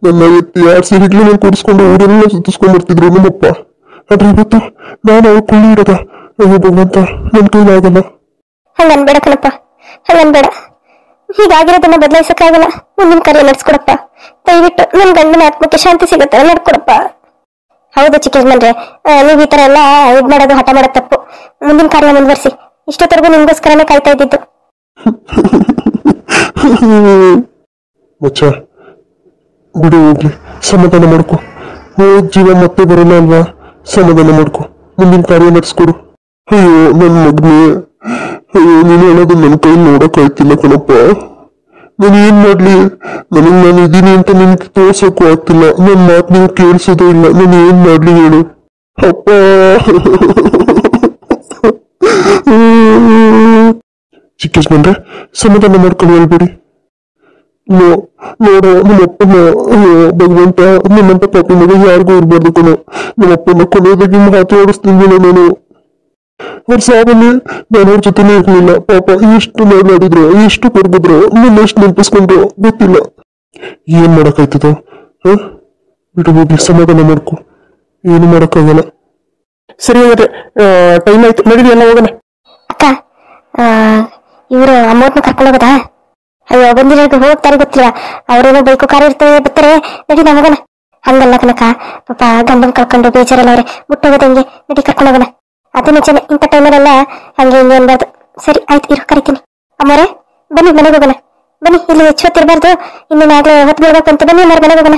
ನನ್ನ ಎತ್ತಿ ಯಾರು ಸಿರಿಗ್ಲಿ ನಾನು ಕೂಡಿಸ್ಕೊಂಡು ಊರೆಲ್ಲ ಸುತ್ತಿಸ್ಕೊಂಡ್ ಬರ್ತಿದ್ರು ನಮ್ಮಪ್ಪ. ಆದ್ರೆ ಇವತ್ತು ನಾನು ಅವ್ರ ಕೊಳ್ಳಿ ಇಡದ? ಅಯ್ಯೋ ಭಗವಂತ, ನನ್ ಕೈಲಾಗಲ್ಲ. ಹಂಗನ್ಬೇಡ ಕಣಪ್ಪ, ಹಂಗನ್ಬೇಡ. ಹೀಗಾಗಿರೋದನ್ನ ಬದಲಾಯಿಸಕ್ಕಾಗಲ್ಲ. ಮುಂದಿನ ಕಾರ್ಯ ನಡ್ಸ್ಕೊಡಪ್ಪ. ದಯವಿಟ್ಟು ನನ್ ಗಂಡನ ಆತ್ಮಕ್ಕೆ ಶಾಂತಿ ಸಿಗತ್ತ ನಡ್ಕೊಡಪ್ಪ. ಹೌದು ಚಿಕ್ಕ ಯಜಮಾನ್ರೆ, ನೀವ್ ಈ ತರ ಎಲ್ಲ ಇದ್ ಮಾಡೋದು, ಹಠ ಮಾಡೋದು ತಪ್ಪು. ಮುಂದಿನ ಕಾರ್ಯ ಮುಂದುವರಿಸಿ. ಇಷ್ಟೊತ್ತರೆಗೂ ನಿಮ್ಗೋಸ್ಕರನೇ ಕಾಯ್ತಾ ಇದ್ದಿದ್ದು. ಮಚ್ಚ ಬಿಡು, ಹೋಗ್ಲಿ, ಸಮಾಧಾನ ಮಾಡ್ಕೊ. ಹೋದ್ ಜೀವ ಮತ್ತೆ ಬರಲ್ಲ ಅಲ್ವಾ? ಸಮಾಧಾನ ಮಾಡ್ಕೊ, ಮುಂದಿನ ಕಾರ್ಯ ನಡೆಸ್ಕೊಡು. ಅಯ್ಯೋ ನನ್ ಮಗ್ನೆ, ಅಯ್ಯೋ ನೀನು ಹೇಳೋದು ನನ್ನ ಕೈ ನೋಡಕ್ ಆಯ್ತಿಲ್ಲ ಕಣಪ್ಪ. ನಾನು ಏನ್ ಮಾಡ್ಲಿ? ನಾನು ಇದೀನಿ ಅಂತ ನಿನ್ಗೆ ತೋರ್ಸಕ್ಕೂ ಆಗ್ತಿಲ್ಲ. ನನ್ ಮಾತು ನೀವು ಕೇಳಿಸೋದೇ ಇಲ್ಲ. ನಾನು ಏನ್ ಮಾಡ್ಲಿ ಹೇಳು ಅಪ್ಪ? ಚಿಕ್ಕ ಯಜಮಾನ್ರೆ, ಸಮಾಧಾನ ಮಾಡ್ಕೊಂಡು ಹೇಳ್ಬೇಡಿ. ನೋಡ ನಮ್ಮಪ್ಪನ, ಭಗವಂತ, ನಿಮ್ಮಂತ ಪಾಪಿ ಮಗ ಯಾರಿಗೂ ಇರ್ಬಾರ್ದು ಕಣೋ. ನಮ್ಮಪ್ಪನ ಕೊನೆಯದಾಗಿ ಮಾತು ಆಡಿಸ್ತೀನಿ ನಾನು. ಅವ್ರ ಸಾವಲ್ಲಿ ನಾನು ಅವ್ರ ಜೊತೆನೇ ಇರ್ಲಿಲ್ಲ. ಪಾಪ ಎಷ್ಟು ಮಾತಾಡಿದ್ರು, ಎಷ್ಟು ಕೊರ್ಗಿದ್ರು, ನನ್ನ ಎಷ್ಟು ನೆನಪಿಸ್ಕೊಂಡ್ರು ಗೊತ್ತಿಲ್ಲ. ಏನ್ ಮಾಡಕ್ಕಾಯ್ತದ? ಬಿಡು ಹೋಗಿ, ಸಮಾಧಾನ ಮಾಡ್ಕೊ. ಏನು ಮಾಡಕ್ಕಾಗಲ್ಲ. ಸರಿ ಹಾಗಾದ್ರೆ ಟೈಮ್ ಆಯ್ತು, ನಡೀರಿ ಎಲ್ಲ ಹೋಗೋಣ. ಅಕ್ಕ, ಇವರು ಅಮ್ಮವ್ರನ್ನ ಕರ್ಕೊಂಡು ಹೋಗೋದಾ? ಅಯ್ಯೋ ಬಂದಿರೋದು ಹೋಗ್ತಾರೆ ಗೊತ್ತಿಲ್ಲ. ಅವ್ರೇನೋ ಬೈಕು ಕಾರ್ ಇರ್ತವೆ, ಬರ್ತಾರೆ. ನಡಿ ನಾವು ಹೋಗೋಣ. ಹಂಗಲ್ಲ ಕನಕ, ಪಾಪ ಗಂಡನ್ ಕಳ್ಕೊಂಡು ಬೇಜಾರಲ್ಲ ಅವ್ರೆ, ಬಿಟ್ಟೋಗೋದು ಹೆಂಗೆ? ನಡಿ ಕರ್ಕೊಂಡು ಹೋಗೋಣ. ಅದು ನಿಜನೇ, ಇಂಥ ಟೈಮಲ್ಲೆಲ್ಲ ಹಂಗೆ ಹಿಂಗೆ ಅನ್ಬಾರ್ದು. ಸರಿ ಆಯ್ತು, ಇರೋ ಕರಿತೀನಿ. ಅಮ್ಮರೇ ಬನ್ನಿ, ಮನೆಗೆ ಹೋಗೋಣ. ಬನ್ನಿ, ಇಲ್ಲಿ ಹೆಚ್ಚು ಹೊತ್ತಿರ್ಬಾರ್ದು. ಇನ್ನೇನು ಆಗ್ಲೇ ಹೊತ್ತು ಬಿಡ್ಬೇಕು ಅಂತ. ಬನ್ನಿ ಅಮ್ಮರ, ಮನೆಗೆ ಹೋಗೋಣ.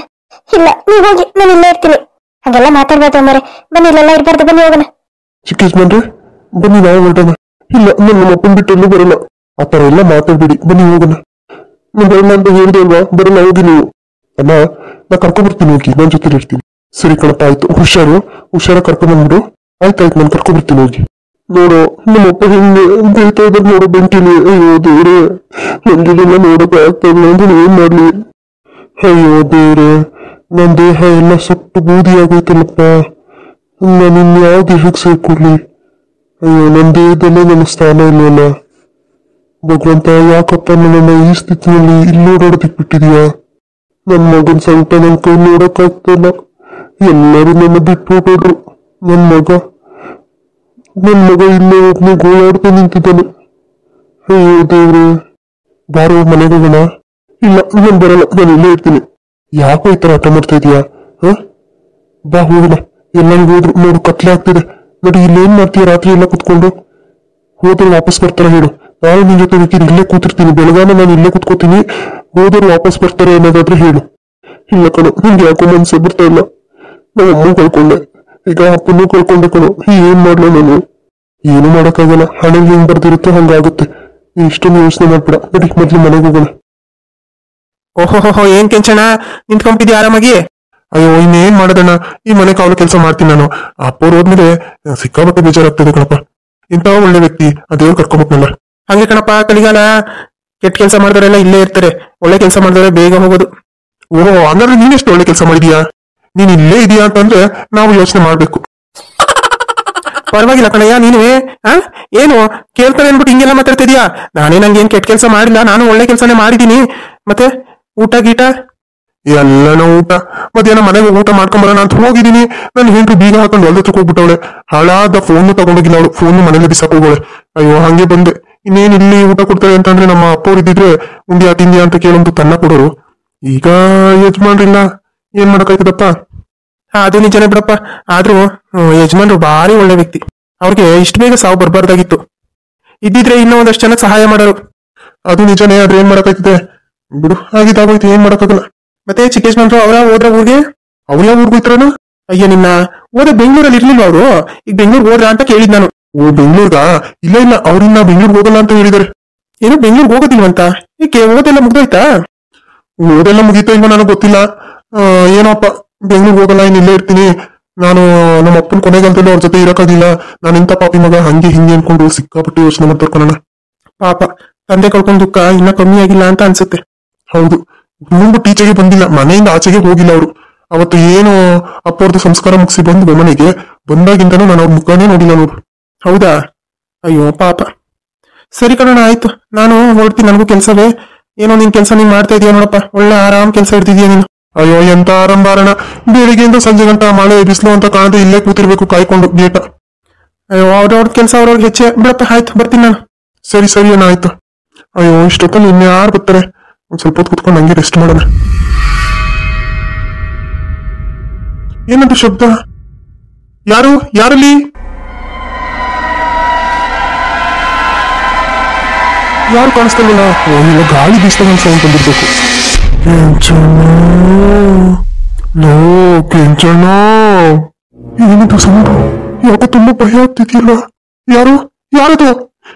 ಇಲ್ಲ ನೀವು ಹೋಗಿ, ನಾನು ಇಲ್ಲೇ ಇರ್ತೀನಿ. ಹಾಗೆಲ್ಲ ಮಾತಾಡ್ಬಾರ್ದು ಅಮ್ಮರೇ. ಬನ್ನಿ, ಇಲ್ಲೆಲ್ಲ ಇರ್ಬಾರ್ದು. ಬನ್ನಿ ಹೋಗೋಣ. ಚಿಕ್ಕ ಯಜಮಾನ್ರೆ ಬನ್ನಿ, ನಾವು ಹೊರಟೋಣ. ಇಲ್ಲ, ನಾನು ನಮ್ಮ ಅಪ್ಪನ ಬಿಟ್ಟು ಎಲ್ಲೂ ಬರಲ್ಲ. ಆ ತರ ಎಲ್ಲ ಮಾತಾಡ್ಬಿಡಿ, ಬನ್ನಿ ಹೋಗೋಣ. ನೀನ್ ಬರಲ್ಲ ಅಂತ ಹೇಳ್ದೆ ಅಲ್ವಾ? ಬರಲ್ಲ, ಹೋಗಿ ನೀವು. ಅಮ್ಮ, ನಾ ಕರ್ಕೊಂಡ್ಬರ್ತೀನಿ, ಹೋಗಿ, ನನ್ನ ಜೊತೆ ಇರ್ತೀನಿ. ಸರಿ ಕಣಪ್ಪ, ಆಯ್ತು. ಹುಷಾರ ಕರ್ಕೊಂಡ್ಬಂದ್ಬಿಡು. ಆಯ್ತಾಯ್ತು, ನಾನು ಕರ್ಕೊಂಡ್ಬರ್ತೀನಿ, ಹೋಗಿ. ನೋಡು ನಮ್ಮಪ್ಪ ಹಿಂಗೆ ಬೈತಾ ಇದ್ದಾರೆ ನೋಡು ಬೆಂಕಿಲಿ. ಅಯ್ಯೋ ದೇವ್ರೆ, ನನ್ಗಿದೆಲ್ಲ ನೋಡಕ್ ಆಗ್ತಾ ಇಲ್ಲ ಅಂದ್ರೆ ಏನ್ ಮಾಡ್ಲಿ? ಅಯ್ಯೋ ದೇವ್ರೆ, ನನ್ ದೇಹ ಎಲ್ಲ ಸುಟ್ಟು ಬೂದಿ ಆಗೋಯ್ತಲ್ಲಪ್ಪ. ನಾನು ಇನ್ಯಾವ ದೇಹಕ್ಕೆ ಸೇರ್ಕೊಡ್ಲಿ? ಅಯ್ಯೋ, ನನ್ ದೇಹದಲ್ಲೇ ನನ್ನ ಸ್ಥಾನ ಇಲ್ವಲ್ಲ. ಭಗವಂತ, ಯಾಕಪ್ಪ ನನ್ನನ್ನ ಈ ಸ್ಥಿತಿಯಲ್ಲಿ ಇಲ್ಲಿ ಓಡಾಡೋದಕ್ ಬಿಟ್ಟಿದ್ಯಾ? ನನ್ ಮಗನ್ ಸಂಕಟ ನನ್ ಕೈ ನೋಡಕ್ ಆಗ್ತಿಲ್ಲ. ಎಲ್ಲರೂ ನನ್ನ ಬಿಟ್ಟು ಹೋಗೋದ್ರು. ನನ್ ಮಗ ಇಲ್ಲೇ ಒಬ್ನೇ ಗೋಳಾಡ್ತಾ ನಿಂತಿದ್ದಾನೆ. ಅಯ್ಯೋ ದೇವ್ರೆ, ಬಾರೋ ಮನೆಗೆ ಹೋಗೋಣ. ಇಲ್ಲ, ನಾನು ಬರಲ್ಲ, ನಾನು ಇಲ್ಲೇ ಇರ್ತೀನಿ. ಯಾಕೋ ಈ ತರ ಹಠ ಮಾಡ್ತಾ ಇದೀಯಾ? ಬಾ ಹೋಗೋಣ. ಎಲ್ಲರಿಗೂ ಹೋದ್ರು ನೋಡು, ಕತ್ಲೆ ಆಗ್ತಿದೆ. ನೋಡಿ, ಇಲ್ಲೇನ್ ಮಾಡ್ತೀಯ ರಾತ್ರಿ ಎಲ್ಲ ಕುತ್ಕೊಂಡು? ಹೋದ್ರೆ ವಾಪಸ್ ಬರ್ತಾರ ಹೇಳು. ನಾನು ನಿನ್ ಜೊತೆ ಬೇಕಿದ್ರೆ ಇಲ್ಲೇ ಕೂತಿರ್ತೀನಿ. ಬೆಳಗಾನ ನಾನು ಇಲ್ಲೇ ಕುತ್ಕೋತೀನಿ. ಹೋದ್ರು ವಾಪಸ್ ಬರ್ತಾರೆ ಅನ್ನೋದಾದ್ರೆ ಹೇಳು. ಇಲ್ಲ ಕಣೋ, ನಿಂಗೆ ಯಾಕೋ ಮನ್ಸೆ ಬರ್ತಾ ಇಲ್ಲ. ನಮ್ಮ ಅಮ್ಮ ಕಳ್ಕೊಂಡೆ, ಈಗ ಅಪ್ಪನೂ ಕಳ್ಕೊಂಡೆ ಕಣೋ. ಏನ್ ಮಾಡ್ಲ ನಾನು? ಏನು ಮಾಡಕ್ಕಾಗಲ್ಲ. ಹಣೆಗೆ ಹೆಂಗ್ ಬರ್ದಿರುತ್ತೆ ಹಂಗಾಗುತ್ತೆ. ಇಷ್ಟೊಂದು ಯೋಚನೆ ಮಾಡ್ಬೇಡ. ನಡಿ, ಮೊದ್ಲು ಮನೆಗೆ ಹೋಗೋಣ. ಓಹೋ, ಏನ್ ಕೆಂಚಣ ನಿಂತ್ಕೊಂಬಿಟ್ಟಿದ್ಯಾ ಆರಾಮಾಗಿ? ಅಯ್ಯೋ, ಇನ್ನೇನ್ ಮಾಡೋದಣ್ಣ, ಈ ಮನೆ ಕಾವಲು ಕೆಲಸ ಮಾಡ್ತೀನಿ ನಾನು. ಅಪ್ಪವ್ರು ಹೋದ್ಮೇಲೆ ಸಿಕ್ಕಾಪಟ್ಟೆ ಬೇಜಾರಾಗ್ತದೆ ಕಣಪ್ಪ. ಇಂಥ ಒಳ್ಳೆ ವ್ಯಕ್ತಿ ಆ ದೇವ್ರು ಕರ್ಕೊಂಡ್ಬಿಟ್ನಲ್ಲ. ಹಂಗೆ ಕಣಪ್ಪ, ಕಲಿಗಾಲ ಕೆಟ್ಟ ಕೆಲಸ ಮಾಡಿದವರೆಲ್ಲ ಇಲ್ಲೇ ಇರ್ತಾರೆ. ಒಳ್ಳೆ ಕೆಲಸ ಮಾಡಿದವರೆ ಬೇಗ ಹೋಗೋದು. ಓಹೋ, ಹಂಗಾದ್ರೆ ನೀನೆಷ್ಟು ಒಳ್ಳೆ ಕೆಲಸ ಮಾಡಿದ್ಯಾ? ನೀನ್ ಇಲ್ಲೇ ಇದೀಯಾ ಅಂತಂದ್ರೆ ನಾವು ಯೋಚನೆ ಮಾಡ್ಬೇಕು. ಪರವಾಗಿಲ್ಲ ಕಣಯ್ಯ, ನೀನುವೇ ಏನು ಕೇಳ್ತಾರೆ ಅನ್ಬಿಟ್ಟು ಹಿಂಗೆಲ್ಲ ಮಾತಾಡ್ತಿದ್ಯಾ? ನಾನೇ ನಂಗೇನ್ ಕೆಟ್ಟ ಕೆಲಸ ಮಾಡಿಲ್ಲ, ನಾನು ಒಳ್ಳೆ ಕೆಲಸನೇ ಮಾಡಿದೀನಿ. ಮತ್ತೆ ಊಟ ಗೀಟ ಎಲ್ಲನೂ ಊಟ ಮಧ್ಯಾಹ್ನ ಮನೆಗೆ ಊಟ ಮಾಡ್ಕೊಂಬರೋಣ ಅಂತ ಹೋಗಿದ್ದೀನಿ. ನನ್ನ ಹೆಂಡ್ರು ಬೀಗ ಹಾಕೊಂಡು ಹೊಲ್ದ ಹೋಗ್ಬಿಟ್ಟವಳೆ. ಹಾಳಾದ ಫೋನ್ ತಗೊಂಡೋಗಿಲ್ಲ ಅವಳು. ಫೋನ್ ಮನೇಲಿ ಬಿಸಾಕ್ ಹೋಗೋಳೆ. ಅಯ್ಯೋ, ಹಂಗೆ ಬಂದೆ. ಇನ್ನೇನ್ ಇಲ್ಲಿ ಊಟ ಕೊಡ್ತಾರೆ ಅಂತಂದ್ರೆ ನಮ್ಮ ಅಪ್ಪವ್ರು ಇದ್ದಿದ್ರೆ ಉಂಡ್ಯಾ ತಿಂದ್ಯಾ ಅಂತ ಕೇಳಂತೂ ತನ್ನ ಕೊಡೋರು. ಈಗ ಯಜಮಾನ್ರಿಲ್ಲ, ಏನ್ ಮಾಡಕ್ಕಾಯ್ತದಪ್ಪ? ಅದು ನಿಜನೇ ಬಿಡಪ್ಪ. ಆದ್ರೂ ಯಜಮಾನ್ರು ಭಾರಿ ಒಳ್ಳೆ ವ್ಯಕ್ತಿ. ಅವ್ರಿಗೆ ಇಷ್ಟು ಬೇಗ ಸಾವು ಬರ್ಬಾರ್ದಾಗಿತ್ತು. ಇದ್ದಿದ್ರೆ ಇನ್ನೂ ಒಂದಷ್ಟು ಜನಕ್ಕೆ ಸಹಾಯ ಮಾಡೋರು. ಅದು ನಿಜನೇ, ಆದ್ರೆ ಏನ್ ಮಾಡಕ್ಕಾಯ್ತದೆ? ಬಿಡು, ಆಗಿದ್ದಾಗೋಯ್ತು, ಏನ್ ಮಾಡಕ್ಕಾಗಲ್ಲ. ಮತ್ತೆ ಚಿಕ್ಕ ಯಜಮಾನ್ರು ಅವರ ಹೋದ್ರ ಊರಿಗೆ? ಅವ್ರ ಊರ್ಗೋಯ್ತಾರನ? ಅಯ್ಯ, ನಿನ್ನ ಹೋದ ಬೆಂಗಳೂರಲ್ಲಿ ಇರ್ಲಿಲ್ವ ಅವರು? ಈಗ ಬೆಂಗಳೂರು ಹೋದ್ರ ಅಂತ ಕೇಳಿದ್ ನಾನು. ಓ ಬೆಂಗಳೂರ್ಗಾ? ಇಲ್ಲ ಇಲ್ಲ, ಅವ್ರಿನ್ನ ಬೆಂಗಳೂರಿಗೆ ಹೋಗಲ್ಲ ಅಂತ ಹೇಳಿದಾರೆ. ಏನೋ ಬೆಂಗಳೂರಿಗೆ ಹೋಗೋದಿಲ್ವಂತ? ಏಕೆ ಓದೆಲ್ಲ ಮುಗ್ದೋಯ್ತಾ? ಓದೆಲ್ಲ ಮುಗೀತಾ ಇಲ್ವಾ ನನಗೆ ಗೊತ್ತಿಲ್ಲ. ಏನೋಪ್ಪ, ಬೆಂಗಳೂರಿಗೆ ಹೋಗಲ್ಲ, ಇನ್ನು ಇಲ್ಲೇ ಇರ್ತೀನಿ ನಾನು. ನಮ್ಮ ಅಪ್ಪನ ಕೊನೆಗಾಲದಲ್ಲಿ ಅವ್ರ ಜೊತೆ ಇರಕ್ಕಾಗಿಲ್ಲ. ನಾನು ಇಂಥ ಪಾಪಿ ಮಗ ಹಂಗೆ ಹಿಂಗೆ ಅನ್ಕೊಂಡು ಸಿಕ್ಕಾಪಟ್ಟೆ ಯೋಚನೆ ಮಾಡ್ತಾರೆ ಕಣ. ಪಾಪ, ತಂದೆ ಕಳ್ಕೊಂಡ್ ದುಃಖ ಇನ್ನ ಕಮ್ಮಿ ಆಗಿಲ್ಲ ಅಂತ ಅನ್ಸುತ್ತೆ. ಹೌದು, ಮುಂದ್ಬಿಟ್ಟು ಈಚೆಗೆ ಬಂದಿಲ್ಲ, ಮನೆಯಿಂದ ಆಚೆಗೆ ಹೋಗಿಲ್ಲ ಅವರು. ಅವತ್ತು ಏನು ಅಪ್ಪವ್ರದ್ದು ಸಂಸ್ಕಾರ ಮುಗಿಸಿ ಬಂದು ಮನೆಗೆ ಬಂದಾಗಿಂದನೂ ನಾನು ಅವ್ರ ಮುಖನೇ ನೋಡಿಲ್ಲ ನೋಡು. ಹೌದಾ? ಅಯ್ಯೋ ಪಾಪ. ಸರಿ ಕಣಣ್ಣ, ಆಯ್ತು, ನಾನು ಹೊರಡ್ತೀನಿ, ನನಗೂ ಕೆಲ್ಸವೇ. ಏನೋ ನಿನ್ ಕೆಲ್ಸ ನೀನ್ ಮಾಡ್ತಾ ಇದೀಯ ನೋಡಪ್ಪ, ಒಳ್ಳೆ ಆರಾಮ್ ಕೆಲ್ಸ ಇರ್ತಿದೀಯ ನೀನು. ಅಯ್ಯೋ ಎಂತ ಆರಂಭಾರಣ, ಬೆಳಿಗ್ಗೆಯಿಂದ ಸಂಜೆ ಗಂಟ ಮಳೆ ಬಿಸಿಲು ಅಂತ ಕಾಣದೆ ಇಲ್ಲೇ ಕೂತಿರ್ಬೇಕು ಕಾಯ್ಕೊಂಡು ಗೇಟ. ಅಯ್ಯೋ ಅವ್ರವ್ರ ಕೆಲ್ಸ ಅವ್ರವ್ರಿಗೆ ಹೆಚ್ಚೆ ಬಿಡಪ್ಪ. ಆಯ್ತು, ಬರ್ತೀನಿ ನಾನು. ಸರಿ ಸರಿ ಅಣ್ಣ, ಆಯ್ತು. ಅಯ್ಯೋ ಇಷ್ಟೊತ್ತಲ್ಲಿ ಇನ್ಯಾರು ಬರ್ತಾರೆ, ಒಂದ್ ಸ್ವಲ್ಪ ಹೊತ್ತು ಕುತ್ಕೊಂಡು ಹಂಗೆ ರೆಸ್ಟ್ ಮಾಡೋಣ. ಏನಂತ ಶಬ್ದ? ಯಾರಲ್ಲಿ? ಯಾರು ಕಾಣಿಸ್ತಾನಿಲ್ಲ. ಇಲ್ಲ ಗಾಳಿ ಬೀಸ್ತಾಗ ಸೌಂಡ್ ಬಂದಿರ್ಬೇಕು. ಕೆಂಚಣ್ಣ, ಏನಿದು ಸೌಂಡ್? ಯಾಕೋ ತುಂಬಾ ಭಯ ಆಗ್ತಿದೆಯಲ್ಲ. ಯಾರದು?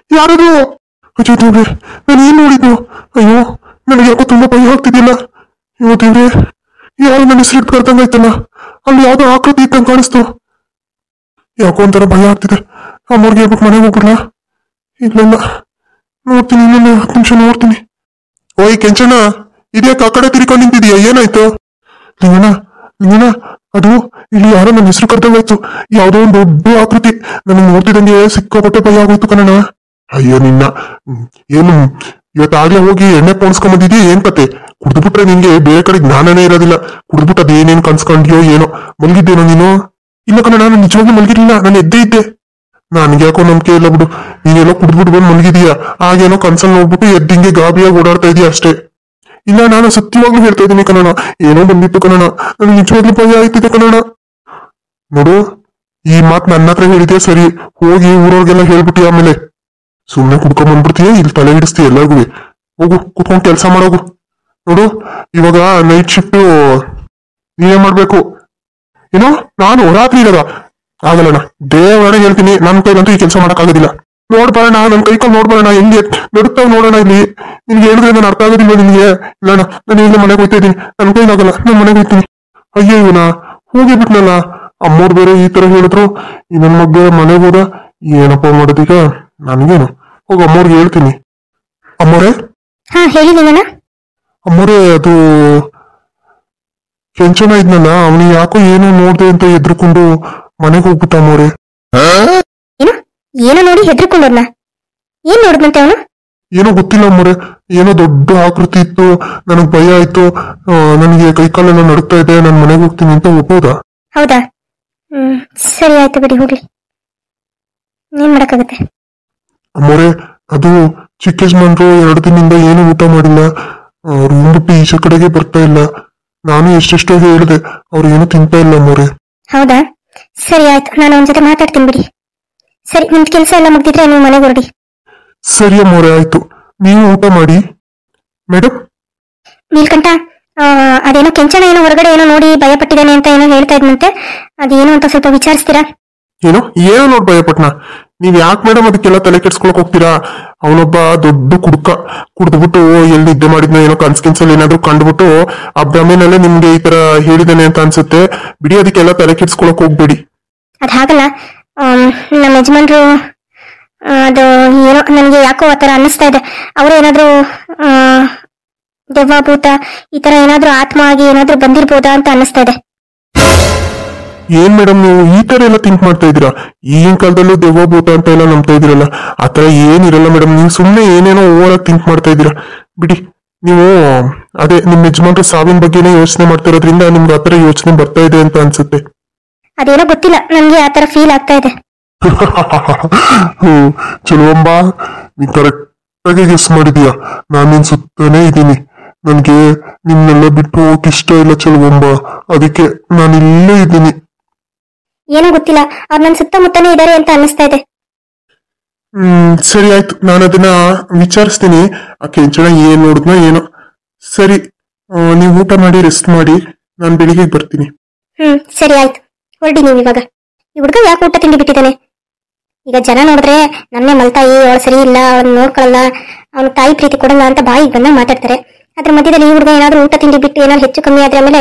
ಅಯ್ಯೋ ದೇವ್ರೆ, ನಾನು ಏನ್ ನೋಡಿದ್ದು? ಅಯ್ಯೋ ನನಗೆ ಯಾಕೋ ತುಂಬಾ ಭಯ ಆಗ್ತಿದ್ದಿಲ್ಲ. ಅಯ್ಯೋ ದೇವ್ರೆ, ಯಾರು ನನ್ನ ಹೆಸರು ಇಟ್ಟು ಕರ್ದಂಗಾಯ್ತಲ್ಲ. ಅಲ್ಲಿ ಯಾವ್ದೋ ಆಕೃತಿ ಇದ್ದಂಗೆ ಕಾಣಿಸ್ತು. ಯಾಕೋ ಒಂಥರ ಭಯ ಆಗ್ತಿದೆ. ಅಮ್ಮವ್ರಿಗೆ ಹೇಳ್ಬಿಟ್ಟು ಮನೆಗೆ ಹೋಗ್ಬಿಡ್ಲಾ? ಇಲ್ಲ ನೋಡ್ತೀನಿ, ಇನ್ನೊಂದು 10 ನಿಮಿಷ ನೋಡ್ತೀನಿ. ಓಯ್ ಕೆಂಚಣ್ಣ, ಇದ್ಯಾಕೆ ಆ ಕಡೆ ತಿರ್ಕೊಂಡು ನಿಂತಿದೀಯ? ಏನಾಯ್ತು? ಲಿಂಗಣ್ಣ, ಅದು ಇಲ್ಲಿ ಯಾರೋ ನನ್ನ ಹೆಸರು ಕರ್ದಂಗಾಯ್ತು. ಯಾವ್ದೋ ಒಂದು ದೊಡ್ಡ ಆಕೃತಿ ನನಗೆ ನೋಡ್ತಿದಂಗೆ ಸಿಕ್ಕಾಪಟ್ಟೆ ಭಯ ಆಗೋಯ್ತು ಕಣಣ್ಣ. ಅಯ್ಯೋ ನಿನ್ನ, ಏನು ಇವತ್ತಾಗ್ಲೇ ಹೋಗಿ ಎಣ್ಣೆ ಪೋಣಿಸ್ಕೊಂಬಂದಿದೀಯ? ಏನ್ ಕತೆ? ಕುಡ್ದ್ಬಿಟ್ರೆ ನಿಂಗೆ ಬೇರೆ ಕಡೆ ಜ್ಞಾನನೇ ಇರೋದಿಲ್ಲ. ಕುಡ್ದ್ಬಿಟ್ಟು ಅದೇನೇನ್ ಕನ್ಸ್ಕೊಂಡ್ಯೋ ಏನೋ. ಮಲ್ಗಿದ್ದೇನೋ ನೀನು? ಇಲ್ಲ ಕಣ, ನಾನು ನಿಜವಾಗ್ಲೂ ಮಲ್ಗಿರ್ಲಿಲ್ಲ, ನಾನು ಎದ್ದೇ ಇದ್ದೆ. ನನ್ಗೆ ಯಾಕೋ ನಂಬಿಕೆ ಇಲ್ಲ ಬಿಡು. ನೀನೆಲ್ಲೋ ಕುಡ್ದ್ಬಿಟ್ಟು ಬಂದು ಮಲ್ಗಿದೀಯ, ಹಾಗೇನೋ ಕನ್ಸಲ್ ನೋಡ್ಬಿಟ್ಟು ಎದ್ದಿಂಗೆ ಗಾಬಿಯಾಗಿ ಓಡಾಡ್ತಾ ಇದೀಯ ಅಷ್ಟೇ. ಇಲ್ಲ, ನಾನು ಸತ್ಯವಾಗ್ಲೂ ಹೇಳ್ತಾ ಇದ್ದೀನಿ ಕಣಣ್ಣ, ಏನೋ ಬಂದಿತ್ತು ಕಣಣ್ಣ, ನನ್ಗೆ ನಿಜವಾಗ್ಲೂ ಭಯ ಆಯ್ತಿದೆ ಕಣಣ್ಣ. ನೋಡು, ಈ ಮಾತ್ ನನ್ನ ಹತ್ರ ಹೇಳಿದ್ಯಾ ಸರಿ, ಹೋಗಿ ಊರವ್ರಿಗೆಲ್ಲ ಹೇಳ್ಬಿಟ್ಟಿ ಆಮೇಲೆ ಸುಮ್ನೆ ಕುಡ್ಕೊಂಡ್ ಬಂದ್ಬಿಡ್ತೀಯ, ಇಲ್ಲಿ ತಲೆ ಹಿಡಿಸ್ತೀಯ ಎಲ್ಲರಿಗೂ. ಹೋಗು, ಕುತ್ಕೊಂಡ್ ಕೆಲ್ಸ ಮಾಡೋಗು. ನೋಡು, ಇವಾಗ ನೈಟ್ ಶಿಫ್ಟ್ ನೀವೇ ಮಾಡ್ಬೇಕು. ಏನೋ ನಾನು ರಾತ್ರಿ ಇರೋದ? ಆಗಲ್ಲಣ್ಣ, ದೇವರನ್ನ ಹೇಳ್ತೀನಿ, ನನ್ನ ಕೈಲಂತೂ ಈ ಕೆಲಸ ಮಾಡಕ್ಕಾಗೋದಿಲ್ಲ. ನೋಡ್ಬರೋಣ, ನನ್ನ ಕೈಕೊಂಡು ನೋಡ್ಬರೋಣ, ಹೆಂಗೆ ನಡುತ್ತಾವ್ ನೋಡೋಣ. ಇಲ್ಲಿ ನಿನ್ಗೆ ಹೇಳಿದ್ರೆ ನಾನು ಅರ್ಥ ಆಗೋದಿಲ್ವ ನಿನ್ಗೆ? ಇಲ್ಲಣ್ಣ, ನಾನು ಈಗಲೇ ಮನೆಗೆ ಹೋಗ್ತಾ ಇದ್ದೀನಿ, ನನ್ನ ಕೈಲಾಗಲ್ಲ, ನಾನು ಮನೆಗೆ ಹೋಗ್ತೀನಿ. ಅಯ್ಯೋ ಇವನ ಹೋಗಿ ಬಿಟ್ನಲ್ಲ. ಅಮ್ಮವ್ರು ಬೇರೆ ಈ ತರ ಹೇಳಿದ್ರು, ಈ ನನ್ನ ಮಗ ಮನೆಗೆ ಹೋದ. ಏನಪ್ಪ ಮಾಡೋದೀಗ? ನನ್ಗೇನು, ಹೋಗಿ ಅಮ್ಮವ್ರಿಗೆ ಹೇಳ್ತೀನಿ. ಅಮ್ಮವ್ರೆ, ಹಾ ಹೇಳಿ ಲಿಂಗಣ್ಣ. ಅಮ್ಮವ್ರೆ, ಅದು ಕೆಂಚನ ಇದ್ನಲ್ಲ, ಅವನಿಗೆ ಯಾಕೋ ಏನೋ ನೋಡ್ದೆ ಅಂತ ಎದ್ರುಕೊಂಡು ಮನೆಗೆ ಹೋಗ್ಬಿಟ್ಟ ಅಮ್ಮವ್ರೆ. ಏನೋ ನೋಡಿ ಹೆದರ್ಕೊಂಡವ್ನ? ಏನ್ ನೋಡಿದಂತೆ ಅವನು? ಏನೋ ಗೊತ್ತಿಲ್ಲ ಅಮ್ಮವ್ರೆ, ಏನೋ ದೊಡ್ಡ ಆಕೃತಿ ಇತ್ತು, ನನಗ್ ಭಯ ಆಯ್ತು. ನನಗೆ ಕೈಕಾಲೆಲ್ಲ ನಡುಕ್ತಾ ಇದೆ, ನಾನು ಮನೆಗೆ ಹೋಗ್ತೀನಿ ಅಂತ ಹೋಗ್ಬೋದಾ? ಹೌದಾ? ಸರಿ ಆಯ್ತು ಬಿಡಿ, ಹೋಗ್ಲಿ, ಏನ್ ಮಾಡಕ್ಕಾಗತ್ತೆ. ಅಮ್ಮವ್ರೆ, ಅದು ಚಿಕ್ಕ ಯಜಮಾನ್ರು 2 ದಿನದಿಂದ ಏನು ಊಟ ಮಾಡಿಲ್ಲ, ರೂಮ್ ಬಿಟ್ಟು ಈಚೆ ಕಡೆಗೆ ಬರ್ತಾ ಇಲ್ಲ. ನಾನು ಎಷ್ಟೆಷ್ಟೋ ಹೇಳಿದೆ, ಅವ್ರು ಏನು ತಿಂತಾ ಇಲ್ಲ ಅಮ್ಮವ್ರೆ. ಹೌದಾ? ಸರಿ ಆಯ್ತು, ನಾನು ಅವನ ಜೊತೆ ಮಾತಾಡ್ತೀನಿ ಬಿಡಿ. ಸರಿ, ನಿಮ್ದು ಕೆಲಸ ಎಲ್ಲ ಮುಗ್ದಿದ್ರೆ ನೀವು ಮನೆಗೆ ಹೊರಡಿ. ಸರಿ ಅಮ್ಮವ್ರೆ, ಆಯ್ತು. ನೀವು ಊಟ ಮಾಡಿ. ಮೇಡಮ್, ನೀಲ್ಕಂಠ, ಅದೇನೋ ಕೆಂಚನ ಏನೋ ಹೊರಗಡೆ ಏನೋ ನೋಡಿ ಭಯ ಪಟ್ಟಿದ್ದಾನೆ ಅಂತ ಏನೋ ಹೇಳ್ತಾ ಇದ್ನಂತೆ, ಅದೇನು ಅಂತ ಸ್ವಲ್ಪ ವಿಚಾರಿಸ್ತೀರಾ? ಏನೋ ನೋಡ್ ಭಯಪಟ್ನ? ನೀವ್ ಯಾಕೆ ಮೇಡಮ್ ಅದಕ್ಕೆಲ್ಲ ತಲೆ ಕೆಡ್ಸ್ಕೊಳಕ್ ಹೋಗ್ತೀರಾ? ಅವನೊಬ್ಬ ದೊಡ್ಡ ಕುಡ್ದ್ಬಿಟ್ಟು ಎಲ್ಲಿ ನಿದ್ದೆ ಮಾಡಿದ್ನ ಏನೋ ಕನ್ಸ್ಕಿನ್ಸಲ್ಲಿ ಏನಾದ್ರು ಕಂಡ್ಬಿಟ್ಟು ಆ ಭ್ರಮೆನಲ್ಲೇ ನಿಮ್ಗೆ ಈ ತರ ಹೇಳಿದಾನೆ ಅಂತ ಅನ್ಸುತ್ತೆ. ಬಿಡಿ, ಅದಕ್ಕೆಲ್ಲ ತಲೆ ಕೆಡ್ಸ್ಕೊಳಕ್ ಹೋಗ್ಬೇಡಿ. ಅದ್ ಹಾಗಲ್ಲ, ನಮ್ಮ ಯಜಮಾನ್ರು ಅದು ಏನೋ ನನಗೆ ಯಾಕೋ ಆತರ ಅನ್ನಿಸ್ತಾ ಇದೆ. ಅವರು ಏನಾದ್ರು ದೆವ್ವ ಭೂತ ಈ ತರ ಏನಾದ್ರು ಆತ್ಮ ಆಗಿ ಏನಾದ್ರು ಬಂದಿರ್ಬೋದಾ ಅಂತ ಅನ್ನಿಸ್ತಾ ಇದೆ. ಏನ್ ಮೇಡಮ್ ನೀವು ಈ ತರ ಎಲ್ಲ ಥಿಂಕ್ ಮಾಡ್ತಾ ಇದೀರಾ? ಈಗಿನ ಕಾಲದಲ್ಲೂ ದೆವ್ವ ಭೂತ ಅಂತ ಎಲ್ಲ ನಂಬ್ತಾ ಇದೀರಲ್ಲ, ಆತರ ಏನಿರಲ್ಲ ಮೇಡಮ್. ನೀವು ಸುಮ್ನೆ ಏನೇನೋ ಓವರ್ ಆಗಿ ಥಿಂಕ್ ಮಾಡ್ತಾ ಇದೀರಾ. ಬಿಡಿ, ನೀವು ಅದೇ ನಿಮ್ ಯಜಮಾನ್ರ ಸಾವಿನ ಬಗ್ಗೆನೇ ಯೋಚನೆ ಮಾಡ್ತಿರೋದ್ರಿಂದ ನಿಮ್ಗೆ ಆತರ ಯೋಚನೆ ಬರ್ತಾ ಇದೆ ಅಂತ ಅನ್ಸುತ್ತೆ. ಅದೇನೋ ಗೊತ್ತಿಲ್ಲ, ನನ್ಗೆ ಆತರ ಫೀಲ್ ಆಗ್ತಾ ಇದೆ. ಚಲುವಂಬ, ನೀನ್ ಕರೆಕ್ಟ್ ಆಗಿ ಗೆಸ್ ಮಾಡಿದೀಯ. ನಾನ್ ನಿನ್ ಸುತ್ತಾನೇ ಇದ್ದೀನಿ. ನನ್ಗೆ ನಿಮ್ನೆಲ್ಲ ಬಿಟ್ಟು ಹೋಗಕ್ ಇಷ್ಟ ಇಲ್ಲ ಚಲುವಂಬ, ಅದಕ್ಕೆ ನಾನು ಇಲ್ಲೇ ಇದ್ದೀನಿ. ಏನೋ ಗೊತ್ತಿಲ್ಲ, ಅವ್ರು ನನ್ ಸುತ್ತಮುತ್ತನೇ ಇದಾರೆ ಅಂತ ಅನ್ನಿಸ್ತಾ ಇದೆ. ಸರಿ ಆಯ್ತು, ನಾನು ಅದನ್ನ ವಿಚಾರಿಸ್ತೀನಿ. ಆ ಕೆಂಚನ ಏನ್ ನೋಡಿದ್ನೋ ಏನೋ. ಸರಿ, ನೀವು ಊಟ ಮಾಡಿ ರೆಸ್ಟ್ ಮಾಡಿ, ನಾನು ಬೆಳಿಗ್ಗೆ ಬರ್ತೀನಿ. ಸರಿ ಆಯ್ತು, ಹೊರಡಿ ನೀವು ಇವಾಗ. ಈ ಹುಡುಗ ಯಾಕೆ ಊಟ ತಿಂಡಿ ಬಿಟ್ಟಿದ್ದಾನೆ? ಈಗ ಜನ ನೋಡಿದ್ರೆ ನನ್ನೇ ಮಲ್ತಾಯಿ ಅವಳು ಸರಿ ಇಲ್ಲ, ಅವಳನ್ನ ನೋಡ್ಕೊಳ್ಳಲ್ಲ, ಅವ್ನ ತಾಯಿ ಪ್ರೀತಿ ಕೊಡಲ್ಲ ಅಂತ ಬಾಯಿಗೆ ಬಂದಾಗ ಮಾತಾಡ್ತಾರೆ. ಅದ್ರ ಮಧ್ಯದಲ್ಲಿ ಈ ಹುಡುಗ ಏನಾದ್ರೂ ಊಟ ತಿಂಡಿ ಬಿಟ್ಟು ಏನಾದ್ರು ಹೆಚ್ಚು ಕಮ್ಮಿ ಆದ್ರೆ ಆಮೇಲೆ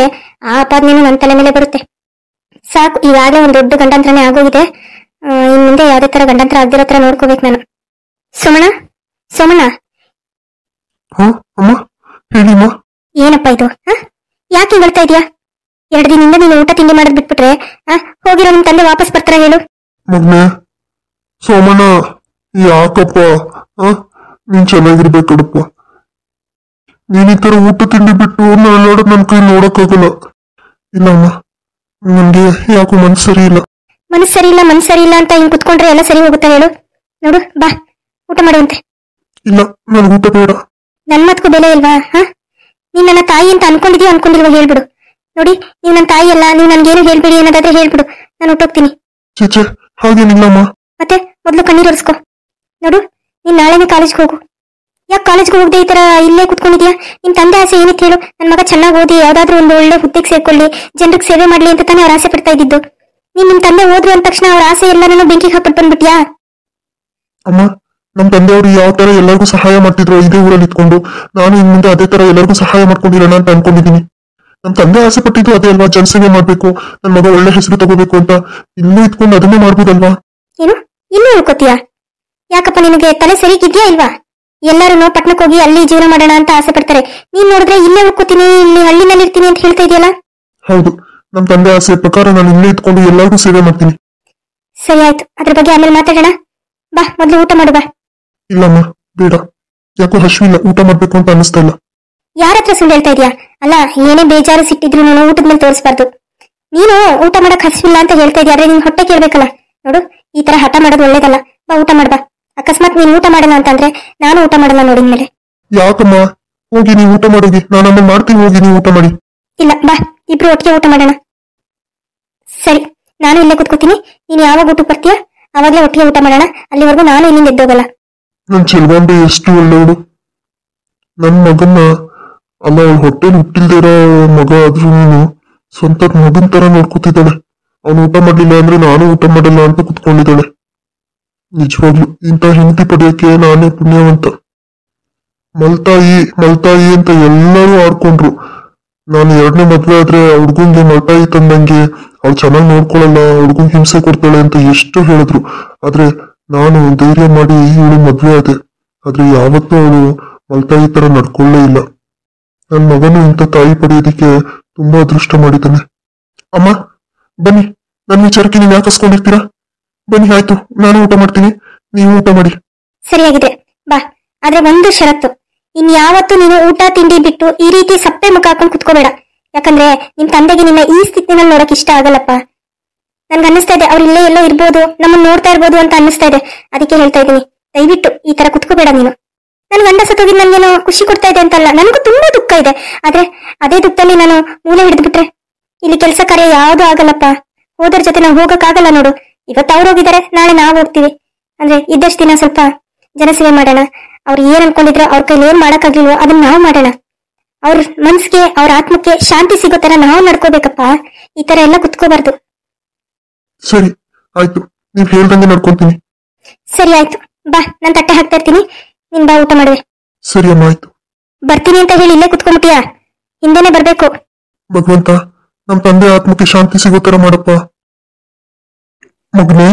ಆ ಅಪಾದನೇನು ನನ್ನ ತಲೆ ಮೇಲೆ ಬರುತ್ತೆ. ಸಾಕು, ಈಗಾಗಲೇ ಒಂದು ದೊಡ್ಡ ಗಂಡಂತ್ರನೇ ಆಗೋಗಿದೆ. ಇನ್ ಮುಂದೆ ಯಾವ್ದೇ ತರ ಗಂಡಂತ್ರ ಆಗದಿರೋ ತರ ನೋಡ್ಕೋಬೇಕು ನಾನು. ಸೋಮಣ್ಣ, ಸೋಮಣ್ಣ. ಹಾ ಅಮ್ಮ, ಹೇಳಿಮ್ಮ. ಏನಪ್ಪ ಇದು? ಯಾಕೆ ಹಿಂಗ್ ಹೇಳ್ತಾ ಇದೀಯಾ? 2 ದಿನದಿಂದ ನೀನು ಊಟ ತಿಂಡಿ ಮಾಡೋದ್ ಬಿಟ್ಬಿಟ್ರೆ ಹೋಗಿರೋ ನಿಮ್ ತಂದೆ ವಾಪಸ್ ಬರ್ತಾರ ಹೇಳು? ಮಗ್ನೆ ಸೋಮಣ್ಣ, ಯಾಕಪ್ಪ? ನೀನ್ ಚೆನ್ನಾಗಿರ್ಬೇಕಡಪ್ಪ. ನೀನ್ ಈ ತರ ಊಟ ತಿಂಡಿ ಬಿಟ್ಟು ನಳ್ಳಾಡೋದ್ ನನ್ ಕೈ ನೋಡಕ್ಕಾಗಲ್ಲ. ಇಲ್ಲಮ್ಮ, ನನ್ಗೆ ಯಾಕೋ ಮನ್ಸು ಸರಿ ಇಲ್ಲ. ಮನಸ್ಸು ಸರಿ ಇಲ್ಲ ಅಂತ ಹಿಂಗ್ ಕುತ್ಕೊಂಡ್ರೆ ಎಲ್ಲ ಸರಿ ಹೋಗುತ್ತಾ ಹೇಳು? ನೋಡು, ಬಾ ಊಟ ಮಾಡುವಂತೆ. ಇಲ್ಲ, ನನ್ ಊಟ ಬೇಡ. ನನ್ ಮಾತ್ಗೂ ಬೆಲೆ ಇಲ್ವಾ? ನೀನ್ ನನ್ನ ತಾಯಿ ಅಂತ ಅನ್ಕೊಂಡಿಲ್ವಾ ಹೇಳ್ಬಿಡು. ನೋಡಿ, ನೀವ್ ನನ್ನ ತಾಯಿ ಅಲ್ಲ, ನೀವ್ ನನ್ಗೇನು ಹೇಳ್ಬಿಡಿ ಅನ್ನೋದಾದ್ರೆ ಹೇಳ್ಬಿಡು, ನಾನು ಹೊಟ್ಟೋಗ್ತೀನಿ. ಚೇಚೆ, ಹಾಗೇನಿಲ್ಲಮ್ಮ. ಮತ್ತೆ ಮೊದ್ಲು ಕಣ್ಣೀರ್ ಒರೆಸ್ಕೊ. ನೋಡು, ನೀನ್ ನಾಳೆನೇ ಕಾಲೇಜ್ಗೆ ಹೋಗು. ಯಾಕೆ ಕಾಲೇಜ್ಗೆ ಹೋಗದೆ ಈ ತರ ಇಲ್ಲೇ ಕುತ್ಕೊಂಡಿದ್ಯಾ? ನಿಮ್ ತಂದೆ ಆಸೆ ಏನಿತ್ತು ಹೇಳು? ನನ್ ಮಗ ಚೆನ್ನಾಗಿ ಓದಿ ಯಾವ್ದಾದ್ರು ಒಂದು ಒಳ್ಳೆ ಹುದ್ದೆಗೆ ಸೇರ್ಕೊಳ್ಳಿ, ಜನರಿಗೆ ಸೇವೆ ಮಾಡ್ಲಿ ಅಂತ ತಾನೇ ಅವ್ರ ಆಸೆ ಪಡ್ತಾ ಇದ್ದಿದ್ದು. ನೀನ್ ನಿಮ್ ತಂದೆ ಹೋದ್ರು ಅಂದ ತಕ್ಷಣ ಅವ್ರ ಆಸೆ ಎಲ್ಲಾನು ಬೆಂಕಿಗೆ ಹಾಕ್ಬಿಟ್ಟು ಬಂದ್ಬಿಟ್ಯಾ? ಅಮ್ಮ, ನಮ್ ತಂದೆಯವರು ಯಾವ ತರ ಎಲ್ಲರಿಗೂ ಸಹಾಯ ಮಾಡ್ತಿದ್ರು ಇದೇ ಊರಲ್ಲಿ ಇಟ್ಕೊಂಡು, ನಾನು ಇನ್ ಮುಂದೆ ಅದೇ ತರ ಎಲ್ಲರಿಗೂ ಸಹಾಯ ಮಾಡ್ಕೊಂಡಿರೋಣ ಅಂತ ಅನ್ಕೊಂಡಿದೀನಿ. ನಮ್ ತಂದೆ ಆಸೆ ಪಟ್ಟಿದ್ದು ಅದೇ ಅಲ್ವಾ, ಜನಸೇವೆ ಮಾಡ್ಬೇಕು, ನನ್ ಮಗ ಒಳ್ಳೆ ಹೆಸರು ತಗೋಬೇಕು ಅಂತ. ಇಲ್ಲೇ ಇಟ್ಕೊಂಡು ಅದನ್ನೇ ಮಾಡ್ಬೋದಲ್ವಾ? ಏನು ಇನ್ನೂ ಹೇಳ್ಕೊತೀಯಾ? ಯಾಕಪ್ಪ, ನಿನಗೆ ತಲೆ ಸರಿಗಿದ್ಯಾ ಇಲ್ವಾ? ಎಲ್ಲರೂ ಪಟ್ಟಣಕ್ಕೆ ಹೋಗಿ ಅಲ್ಲಿ ಜೀವನ ಮಾಡೋಣ ಅಂತ ಆಸೆ ಪಡ್ತಾರೆ. ನೀನ್ ನೋಡಿದ್ರೆ ಇಲ್ಲೇ ಉಳ್ಕೋತೀನಿ, ಇಲ್ಲಿ ಹಳ್ಳಿನಲ್ಲಿ ಇರ್ತೀನಿ ಅಂತ ಹೇಳ್ತಾ ಇದೆಯಲ್ಲ? ಹೌದು, ನಮ್ ತಂದೆ ಆಸೆ ಪ್ರಕಾರ ನಾನು ಇಲ್ಲೇ ಇಟ್ಕೊಂಡು ಎಲ್ಲರಿಗೂ ಸೇವೆ ಮಾಡ್ತೀನಿ. ಸರಿ ಆಯ್ತು, ಅದ್ರ ಬಗ್ಗೆ ಆಮೇಲೆ ಮಾತಾಡೋಣ. ಬಾ ಮೊದ್ಲು ಊಟ ಮಾಡು ಬಾ. ಇಲ್ಲಮ್ಮ, ಬೇಡ. ಯಾಕೋ ಹಶ್ವಿಲ್ಲ, ಊಟ ಮಾಡ್ಬೇಕು ಅಂತ ಅನಿಸ್ತಾ ಇಲ್ಲ. ಯಾರ ಹತ್ರ ಸುಳ್ಳು ಹೇಳ್ತಾ ಇದೀಯಾ? ಅಲ್ಲ, ಏನೇ ಬೇಜಾರು ಸಿಟ್ಟಿದ್ರು ನಾನು ಊಟದ ಮೇಲೆ ತೋರಿಸ್ಬಾರ್ದು. ನೀನು ಊಟ ಮಾಡಕ್ ಹಸಿವಿಲ್ಲ ಅಂತ ಹೇಳ್ತಾ ಇದೀಯ, ಆದ್ರೆ ನಿನ್ ಹೊಟ್ಟೆ ಕೇಳ್ಬೇಕಲ್ಲ. ನೋಡು, ಈ ತರ ಹಠ ಮಾಡೋದು ಒಳ್ಳೇದಲ್ಲ. ಬಾ ಊಟ ಮಾಡ್ಬಾ. ಅಕಸ್ಮಾತ್ ನೀನ್ ಊಟ ಮಾಡಲ್ಲ ಅಂತಂದ್ರೆ ನಾನು ಊಟ ಮಾಡಲ್ಲ ನೋಡಿದ್ಮೇಲೆ. ಯಾಕಮ್ಮ? ಹೋಗಿ ನೀವು ಊಟ ಮಾಡೋಗಿ, ನಾನು ಆಮೇಲೆ ಮಾಡ್ತೀನಿ. ಹೋಗಿ ನೀವು ಊಟ ಮಾಡಿ. ಇಲ್ಲ, ಬಾ ಇಬ್ರು ಒಟ್ಟಿಗೆ ಊಟ ಮಾಡೋಣ. ಸರಿ, ನಾನು ಇಲ್ಲೇ ಕುತ್ಕೋತೀನಿ. ನೀನ್ ಯಾವಾಗ ಊಟಕ್ಕೆ ಬರ್ತೀಯ ಅವಾಗ್ಲೇ ಒಟ್ಟಿಗೆ ಊಟ ಮಾಡೋಣ. ಅಲ್ಲಿವರೆಗೂ ನಾನು ಇಲ್ಲಿಂದ ಎದ್ದೋಗಲ್ಲ. ನನ್ ಚೆಲ್ವಾಂಡೆ ಎಷ್ಟು ಒಳ್ಳೆಯವಳು. ನನ್ ಮಗನ್ನ, ಅಲ್ಲ ಅವಳ ಹೊಟ್ಟೆಲಿ ಹುಟ್ಟಿಲ್ದಿರೋ ಮಗ ಆದ್ರೂ ನೀನು ಸ್ವಂತ ಮಗನ್ ತರ ನೋಡ್ಕೊತಿದ್ದಾಳೆ. ಅವನು ಊಟ ಮಾಡ್ಲಿಲ್ಲ ಅಂದ್ರೆ ನಾನು ಊಟ ಮಾಡಲ್ಲ ಅಂತ ಕುತ್ಕೊಂಡಿದ್ದಾಳೆ. ನಿಜವಾಗ್ಲು ಇಂಥ ಹೆಂಡತಿ ಪಡೆಯಕ್ಕೆ ನಾನೇ ಪುಣ್ಯವಂತ. ಮಲ್ತಾಯಿ ಅಂತ ಎಲ್ಲರೂ ಆಡ್ಕೊಂಡ್ರು. ನಾನು 2ನೇ ಮದ್ವೆ ಆದ್ರೆ ಹುಡ್ಗಂಗೆ ಮಲ್ತಾಯಿ ತಂದಂಗೆ ಅವ್ಳು ಚೆನ್ನಾಗಿ ನೋಡ್ಕೊಳಲ್ಲ, ಹುಡ್ಗಂಗೆ ಹಿಂಸೆ ಕೊಡ್ತಾಳೆ ಅಂತ ಎಷ್ಟು ಹೇಳಿದ್ರು. ಆದ್ರೆ ನಾನು ಧೈರ್ಯ ಮಾಡಿ ಇವಳು ಮದ್ವೆ ಆದೆ. ಆದ್ರೆ ಯಾವತ್ತೂ ಅವಳು ಮಲ್ತಾಯಿ ತರ ನಡ್ಕೊಳ್ಳೇ ಇಲ್ಲ. ನನ್ ಮಗನು ಇಂಥ ತಾಯಿ ಪಡೆಯೋದಿಕ್ಕೆ ತುಂಬಾ ಅದೃಷ್ಟ ಮಾಡಿದ್ದಾನೆ. ಅಮ್ಮ ಬನ್ನಿ, ನನ್ ವಿಚಾರಕ್ಕೆ ನೀವ್ ಯಾಕೆ ಹಸ್ಕೊಂಡಿರ್ತೀರಾ? ಬನ್ನಿ, ಆಯ್ತು, ನಾನು ಊಟ ಮಾಡ್ತೀನಿ, ನೀವು ಊಟ ಮಾಡಿ. ಸರಿಯಾಗಿದೆ, ಬಾ. ಆದ್ರೆ ಒಂದು ಷರತ್ತು, ಇನ್ಯಾವತ್ತೂ ನೀನು ಊಟ ತಿಂಡಿ ಬಿಟ್ಟು ಈ ರೀತಿ ಸಪ್ಪೆ ಮುಖ ಹಾಕೊಂಡು ಕುತ್ಕೋಬೇಡ. ಯಾಕಂದ್ರೆ ನಿಮ್ ತಂದೆಗೆ ನಿನ್ನ ಈ ಸ್ಥಿತಿನಲ್ಲಿ ನೋಡಕ್ ಇಷ್ಟ ಆಗಲ್ಲಪ್ಪ. ನನ್ಗೆ ಅನ್ನಿಸ್ತಾ ಇದೆ ಅವ್ರು ಇಲ್ಲೇ ಎಲ್ಲೋ ಇರ್ಬೋದು, ನಮ್ಮನ್ನ ನೋಡ್ತಾ ಇರ್ಬೋದು ಅಂತ ಅನ್ನಿಸ್ತಾ ಇದೆ. ಅದಕ್ಕೆ ಹೇಳ್ತಾ ಇದ್ದೀನಿ, ದಯವಿಟ್ಟು ಈ ತರ ಕುತ್ಕೋಬೇಡ ನೀನು. ನನ್ ಗಂಡ ಸತ್ತೋಗಿದ್ ನನ್ಗೇನೋ ಖುಷಿ ಕೊಡ್ತಾ ಇದೆ ಅಂತಲ್ಲ, ನನಗೂ ತುಂಬಾ ದುಃಖ ಇದೆ. ಆದ್ರೆ ಅದೇ ದುಃಖದಲ್ಲಿ ನಾನು ಮೂಲೆ ಹಿಡಿದ್ಬಿಟ್ರೆ ಇಲ್ಲಿ ಕೆಲಸ ಕಾರ್ಯ ಯಾವ್ದು ಆಗಲ್ಲಪ್ಪ. ಹೋದರ ಜೊತೆ ನಾವು ಹೋಗಕ್ಕಾಗಲ್ಲ ನೋಡು. ಇವತ್ತು ಅವ್ರು ಹೋಗಿದ್ದಾರೆ, ನಾಳೆ ನಾವು ಹೋಗ್ತೀವಿ. ಅಂದ್ರೆ ಇದ್ದಷ್ಟು ದಿನ ಸ್ವಲ್ಪ ಜನಸೇವೆ ಮಾಡೋಣ. ಅವ್ರು ಏನ್ ಅನ್ಕೊಂಡಿದ್ರೆ ಅವ್ರ ಕೈಲಿ ಏನ್ ಮಾಡಕ್ಕಾಗ್ಲಿಲ್ವೋ ಅದನ್ನ ನಾವು ಮಾಡೋಣ. ಅವ್ರ ಮನ್ಸಿಗೆ, ಅವ್ರ ಆತ್ಮಕ್ಕೆ ಶಾಂತಿ ಸಿಗೋ ತರ ನಾವು ನಡ್ಕೋಬೇಕಪ್ಪ. ಈ ತರ ಎಲ್ಲ ಕುತ್ಕೋಬಾರ್ದು. ಸರಿ ಆಯ್ತು, ನೀವ್ ಹೇಳ್ದಂಗೆ ನಡ್ಕೊಂತೀನಿ. ಸರಿ ಆಯ್ತು, ಬಾ, ನಾನ್ ತಟ್ಟೆ ಹಾಕ್ತಾ ಇರ್ತೀನಿ, ನೀನ್ ಬಾ ಊಟ ಮಾಡುವೆ. ಸರಿ ಅಮ್ಮ, ಆಯ್ತು. ಬರ್ತೀನಿ ಅಂತ ಹೇಳಿ ಇಲ್ಲೇ ಕುತ್ಕೊಂಡ್ಬಿಟ್ಟಿಯಾ? ಹಿಂದೆನೆ ಬರ್ಬೇಕು. ಭಗವಂತ, ನಮ್ ತಂದೆ ಆತ್ಮಕ್ಕೆ ಶಾಂತಿ ಸಿಗೋ ತರ ಮಾಡಪ್ಪ. ಮಗನೇ,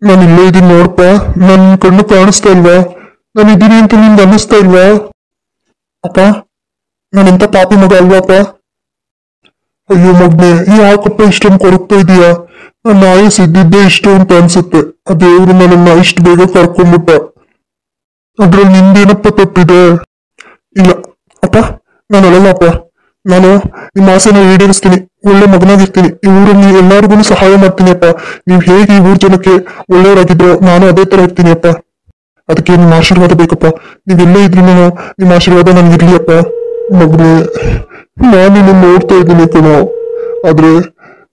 ನಾನು ಇಲ್ಲೇ ಇದೀನಿ ನೋಡಪ್ಪ. ನನ್ ಕಣ್ಣು ಕಾಣಿಸ್ತಾ ಇಲ್ವಾ? ನಾನು ಇದ್ದೀನಿ ಅಂತ ನಿಮ್ಗೆ ಅನ್ನಿಸ್ತಾ ಇಲ್ವಾ? ಅಪ್ಪ, ನಾನೆಂತ ಪಾಪಿ ಮಗ ಅಲ್ವಾಪ್ಪ? ಅಯ್ಯೋ ಮಗ್ನೆ, ಯಾಕಪ್ಪ ಇಷ್ಟೊಂದು ಕೊರಗ್ತಾ ಇದೀಯಾ? ನನ್ನ ಆಯಸ್ ಇದ್ದಿದ್ದೇ ಇಷ್ಟು ಅಂತ ಅನ್ಸುತ್ತೆ. ಆ ದೇವ್ರು ನನ್ನನ್ನ ಇಷ್ಟು ಬೇಗ ಕರ್ಕೊಂಡ್ಬಿಟ್ಟ. ಅದ್ರಲ್ಲಿ ನಿಂದೇನಪ್ಪ ತಪ್ಪಿದೆ? ಇಲ್ಲ ಅಪ್ಪ, ನಾನು ಅಲ್ಲಪ್ಪ. ನಾನು ನಿಮ್ಮ ಆಸೆನ ಈಡೇರಿಸ್ತೀನಿ, ಒಳ್ಳೆ ಮಗನಾಗಿರ್ತೀನಿ, ಈ ಊರಲ್ಲಿ ಎಲ್ಲಾರ್ಗು ಸಹಾಯ ಮಾಡ್ತೀನಿ ಅಪ್ಪ. ನೀವ್ ಹೇಗೆ ಈ ಊರ್ ಜನಕ್ಕೆ ಒಳ್ಳೆಯವರಾಗಿದ್ರು ನಾನು ಅದೇ ತರ ಇರ್ತೀನಿ ಅಪ್ಪ. ಅದಕ್ಕೆ ನಿಮ್ಮ ಆಶೀರ್ವಾದ ಬೇಕಪ್ಪ. ನೀವೆಲ್ಲೇ ಇದ್ರು ನಿಮ್ಮ ಆಶೀರ್ವಾದ ನನ್ಗಿರ್ಲಿ ಅಪ್ಪ. ಮಗನೇ, ನಾನು ನಿನ್ನ ನೋಡ್ತಾ ಇದ್ದೀನಿ ಕಣೋ, ಆದ್ರೆ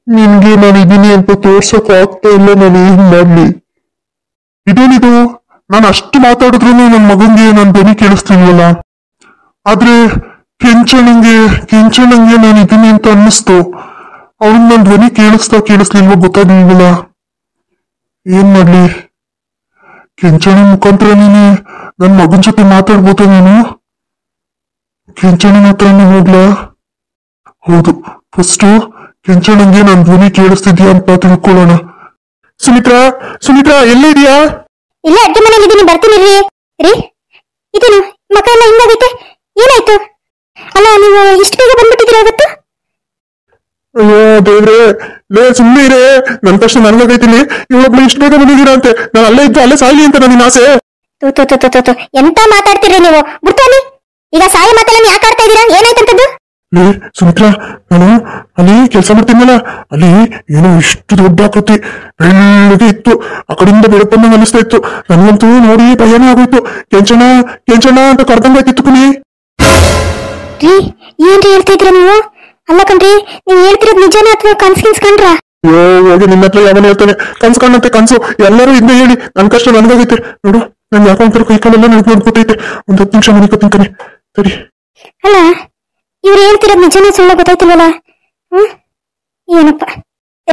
ನಿನ್ಗೆ ನಾನು ಇದೀನಿ ಅಂತ ತೋರ್ಸಕ್ ಆಗ್ತಾ ಇಲ್ಲ. ನಾನು ಏನ್ ಮಾಡ್ಲಿ? ಇದೇನಿದು, ನಾನು ಅಷ್ಟು ಮಾತಾಡಿದ್ರು ನನ್ನ ಮಗನ್ಗೆ ನನ್ನ ಧ್ವನಿ ಕೇಳಿಸ್ತಿಲ್ವಲ್ಲ. ಆದ್ರೆ ಕೆಂಚಣ್ಣಂಗೆ ನಾನು ಇದೀನಿ ಅಂತ ಅನ್ನಿಸ್ತು. ಅವ್ನ್ ನನ್ನ ಧ್ವನಿ ಕೇಳಿಸ್ಲಿಲ್ವೋ ಗೊತ್ತಾಗ್ಲಿಲ್ವಲ್ಲ. ಏನ್ ಮಾಡ್ಲಿ? ಕೆಂಚಣ ಮುಖಾಂತರ ನೀನು ನನ್ನ ಮಗನ ಜೊತೆ ಮಾತಾಡ್ಬೋದ ನೀನು? ಕೆಂಚಣ್ಣನ ಹತ್ರನೇ ಹೋಗ್ಲಾ? ಹೌದು, ಫಸ್ಟು ಕೆಂಚಣ್ಣಂಗೆ ನನ್ನ ಧ್ವನಿ ಕೇಳಿಸ್ತಿದ್ಯಾ ಅಂತ ತಿಳ್ಕೊಳ್ಳೋಣ. ಸುಮಿತ್ರಾ, ಸುಮಿತ್ರಾ ಎಲ್ಲಿದ್ಯಾ? ಇಲ್ಲ, ಅಡ್ಗೆ ಮನೇಲಿ ಇದೀನಿ, ಬರ್ತೀನಿ ರೀ. ರೀ ಇದೇನು ಮಕ ಎಲ್ಲ ಹಿಂಗಾಗೈತೆ, ಏನಾಯ್ತು? ಅಲ್ಲ, ನೀವು ಇಷ್ಟು ಬೇಗ ಬಂದ್ಬಿಟ್ಟಿದ್ದೀರಾ ಇವತ್ತು? ಅಯ್ಯೋ ದೇವ್ರೆ, ಲೇ ಸುಮ್ಮನೆ ಇರೇ, ನನ್ನ ಕಷ್ಟ ನನ್ಗಾಗೈತಿಲಿ. ಇವಳೊಬ್ಳು ಇಷ್ಟು ಬೇಗ ಬಂದಿದ್ದೀರಾ ಅಂತೆ. ನಾನು ಅಲ್ಲೇ ಇದ್ದು ಅಲ್ಲೇ ಸಾಯ್ಲಿ ಅಂತ ನನ್ನ ಆಸೆ. ತೂ ಎಂತ ಮಾತಾಡ್ತೀರಿ ನೀವು? ಬಿಡ್ತಾನಿ ಈಗ ಸಾಯ ಮಾತೆಲ್ಲ ಯಾಕೆ ಆಡ್ತಾ ಇದ್ದೀರಾ? ಏನಾಯ್ತಂತದ್ದು? ಲೇ ಸುಮಿತ್ರಾ, ನಾನು ಅಲ್ಲಿ ಕೆಲಸ ಮಾಡ್ತೀನಲ್ಲ, ಅಲ್ಲಿ ಏನೋ ಇಷ್ಟು ದೊಡ್ಡ ಆಕೃತಿ ಬೆಳ್ಳಗೆ ಇತ್ತು. ಆ ಕಡೆಯಿಂದ ಬೆಳಪನ್ನ ಅನಿಸ್ತಾ ಇತ್ತು. ನನಗಂತೂ ನೋಡಿ ಭಯನೇ ಆಗೋಯ್ತು. ಕೆಂಚಣ್ಣ ಕೆಂಚಣ್ಣ ಅಂತ ಕರ್ದಂಗಾಯ್ತಿತ್ತು ಕಣಿ. ರೀ ಏನ್ರಿ ಹೇಳ್ತಾ ಇದ್ರ ನೀವು? ಅಲ್ಲ ಕಣ್ರಿ, ನೀವ್ ಹೇಳ್ತಿರೋದ್ ನಿಜಾನ ಅಥವಾ ಕನ್ಸ್ಕೊಂಡ್ರ? ಅಯ್ಯೋ ಹೋಗಿ, ನಿನ್ನ ಹತ್ರ ಯಾವನ ಹೇಳ್ತಾನೆ ಕನ್ಸು ಕಾಣಂತೆ ಕನ್ಸು. ಎಲ್ಲರೂ ಹಿಂದೆ ಹೇಳಿ ನನ್ ಕಷ್ಟ ನನ್ಗಾಗೈತೆ ನೋಡು. ನನ್ ಯಾಕೊಂತರ ಕೈ ಕಾಲೆಲ್ಲ ನನಗೆ ನೋಡ್ಕೊತೈತೆ. ಒಂದ್ 10 ನಿಮಿಷ ಮನೆ ಕತ್ತೀನಿ ಸರಿ. ಅಲ್ಲ, ಇವ್ರು ಹೇಳ್ತಿರೋದ್ ನಿಜಾನ ಸುಳ್ಳ ಗೊತ್ತಾಯ್ತಿಲ್ವಲ್ಲ? ಏನಪ್ಪ